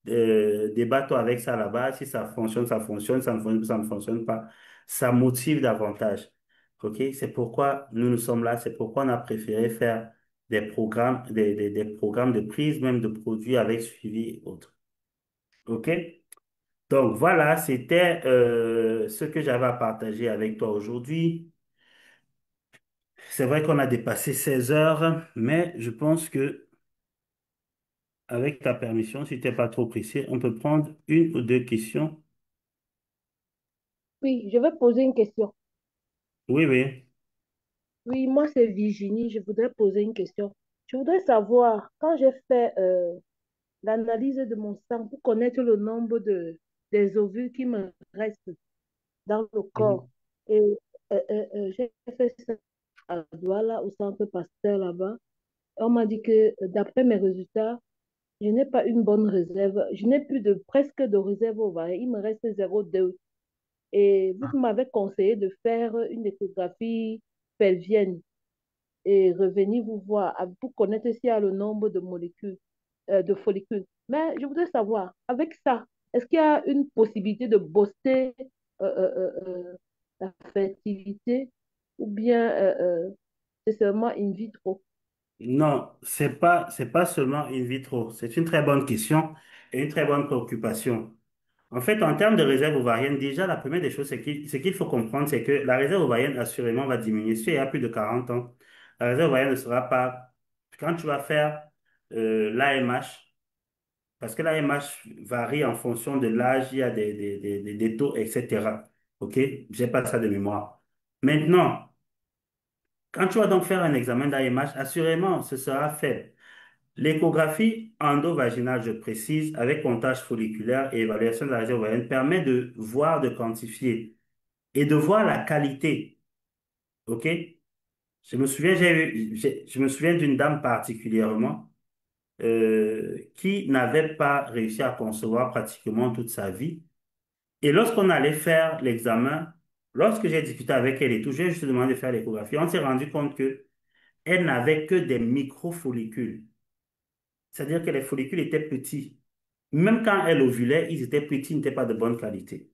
débat-toi avec ça là-bas. Si ça fonctionne, ça ne fonctionne pas. Ça motive davantage. OK? C'est pourquoi nous nous sommes là. C'est pourquoi on a préféré faire des programmes, des programmes de prise, même de produits avec suivi et autres. OK? Donc voilà, c'était ce que j'avais à partager avec toi aujourd'hui. C'est vrai qu'on a dépassé 16 heures, mais je pense que avec ta permission, si tu n'es pas trop pressé, on peut prendre une ou deux questions. Oui, je vais poser une question. Oui, oui. Oui, moi c'est Virginie, je voudrais poser une question. Je voudrais savoir, quand j'ai fait l'analyse de mon sang pour connaître le nombre des ovules qui me restent dans le corps, Mhm. et j'ai fait ça à Douala, au centre Pasteur là-bas, on m'a dit que d'après mes résultats, je n'ai pas une bonne réserve, je n'ai plus de presque de réserve ovarienne, il me reste 0,2. Et vous m'avez conseillé de faire une échographie pelvienne et revenir vous voir pour connaître s'il y a le nombre de molécules, de follicules. Mais je voudrais savoir, avec ça, est-ce qu'il y a une possibilité de booster la fertilité ou bien c'est seulement in vitro? Non, c'est pas seulement in vitro. C'est une très bonne question et une très bonne préoccupation. En fait, en termes de réserve ovarienne, déjà, la première des choses, ce qu'il faut comprendre, c'est que la réserve ovarienne, assurément, va diminuer. Si il y a plus de 40 ans, la réserve ovarienne ne sera pas... Quand tu vas faire l'AMH, parce que l'AMH varie en fonction de l'âge, il y a des taux, etc. OK? J'ai pas ça de mémoire. Maintenant, quand tu vas donc faire un examen d'AMH, assurément, ce sera fait. L'échographie endovaginale, je précise, avec comptage folliculaire et évaluation de la réserve ovarienne, permet de voir, de quantifier et de voir la qualité. OK? Je me souviens d'une dame particulièrement. qui n'avait pas réussi à concevoir pratiquement toute sa vie. Et lorsqu'on allait faire l'examen, lorsque j'ai discuté avec elle et tout, j'ai juste demandé de faire l'échographie, on s'est rendu compte que elle n'avait que des microfollicules. C'est-à-dire que les follicules étaient petits. Même quand elle ovulait, ils étaient petits, ils n'étaient pas de bonne qualité.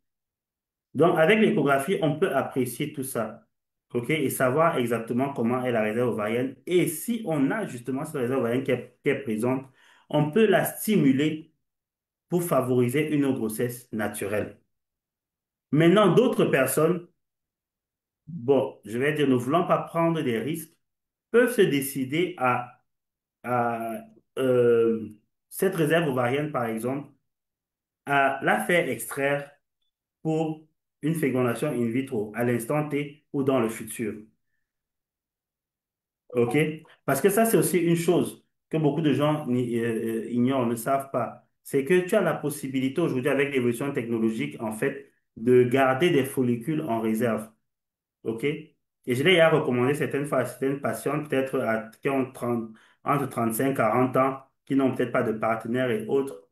Donc, avec l'échographie, on peut apprécier tout ça, OK, et savoir exactement comment est la réserve ovarienne. Et si on a justement cette réserve ovarienne qui est présente, on peut la stimuler pour favoriser une grossesse naturelle. Maintenant, d'autres personnes, bon, je vais dire, ne voulant pas prendre des risques, peuvent se décider à cette réserve ovarienne, par exemple, à la faire extraire pour une fécondation in vitro à l'instant T ou dans le futur. OK? Parce que ça, c'est aussi une chose que beaucoup de gens ignorent, ne savent pas. C'est que tu as la possibilité aujourd'hui, avec l'évolution technologique, en fait, de garder des follicules en réserve. OK? Et je l'ai déjà recommandé certaines fois à certaines patientes, peut-être qui ont 30 entre 35 et 40 ans, qui n'ont peut-être pas de partenaire et autres,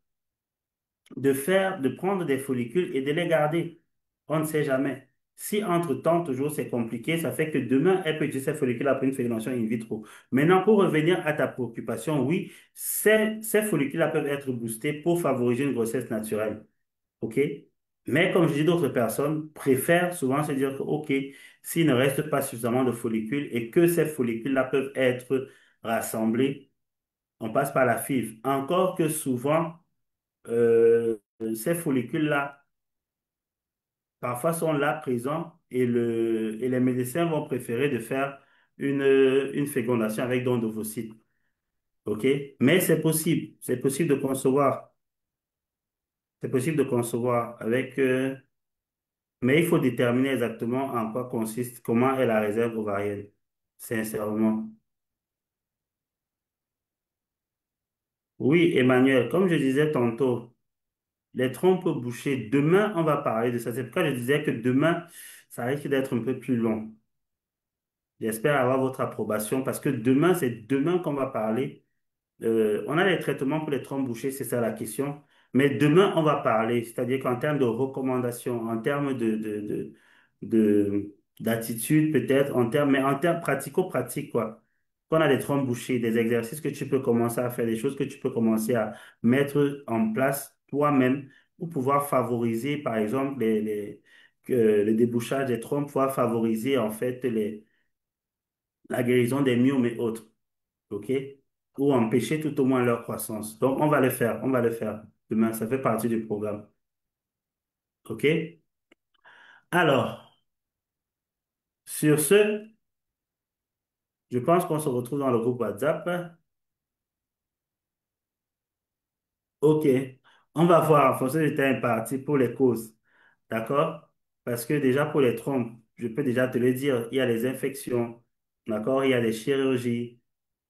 de prendre des follicules et de les garder. On ne sait jamais. Si entre-temps, toujours c'est compliqué, ça fait que demain, elle peut utiliser ces follicules après une fécondation in vitro. Maintenant, pour revenir à ta préoccupation, oui, ces follicules-là peuvent être boostés pour favoriser une grossesse naturelle. OK? Mais comme je dis, d'autres personnes préfèrent souvent se dire que, OK, s'il ne reste pas suffisamment de follicules et que ces follicules-là peuvent être rassemblés, on passe par la FIV. Encore que souvent, ces follicules-là, parfois sont là présents et les médecins vont préférer de faire une fécondation avec don d'ovocytes. OK? Mais c'est possible de concevoir. C'est possible de concevoir avec, mais il faut déterminer exactement en quoi consiste, comment est la réserve ovarienne, sincèrement. Oui, Emmanuel, comme je disais tantôt, les trompes bouchées, demain, on va parler de ça. C'est pourquoi je disais que demain, ça risque d'être un peu plus long. J'espère avoir votre approbation parce que demain, c'est demain qu'on va parler. On a les traitements pour les trompes bouchées, c'est ça la question. Mais demain, on va parler, c'est-à-dire qu'en termes de recommandations, en termes de- d'attitude peut-être, mais en termes pratico-pratiques, quoi. Qu'on a des trompes bouchées, des exercices que tu peux commencer à faire, des choses que tu peux commencer à mettre en place toi-même pour pouvoir favoriser, par exemple, que le débouchage des trompes, pouvoir favoriser en fait la guérison des myomes et autres. OK? Ou empêcher tout au moins leur croissance. Donc, on va le faire, on va le faire demain. Ça fait partie du programme. OK? Alors, sur ce, je pense qu'on se retrouve dans le groupe WhatsApp. OK. On va voir en fonction du temps imparti pour les causes. D'accord? Parce que déjà pour les trompes, je peux déjà te le dire, il y a les infections. D'accord? Il y a les chirurgies.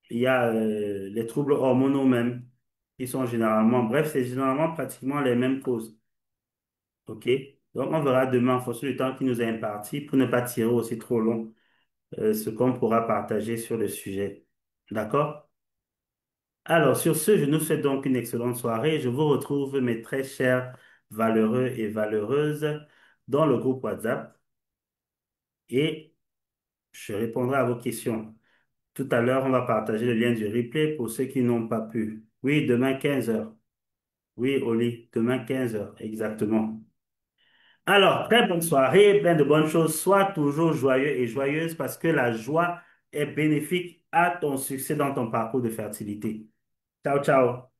Il y a les troubles hormonaux même, qui sont généralement, bref, c'est généralement pratiquement les mêmes causes. OK? Donc, on verra demain en fonction du temps qui nous est imparti pour ne pas tirer aussi trop long ce qu'on pourra partager sur le sujet. D'accord? Alors, sur ce, je nous souhaite donc une excellente soirée. Je vous retrouve, mes très chers valeureux et valeureuses, dans le groupe WhatsApp et je répondrai à vos questions. Tout à l'heure, on va partager le lien du replay pour ceux qui n'ont pas pu. Oui, demain 15 heures. Oui, Oli, demain 15 heures, exactement. Alors, très bonne soirée, plein de bonnes choses. Sois toujours joyeux et joyeuse parce que la joie est bénéfique à ton succès dans ton parcours de fertilité. Ciao, ciao.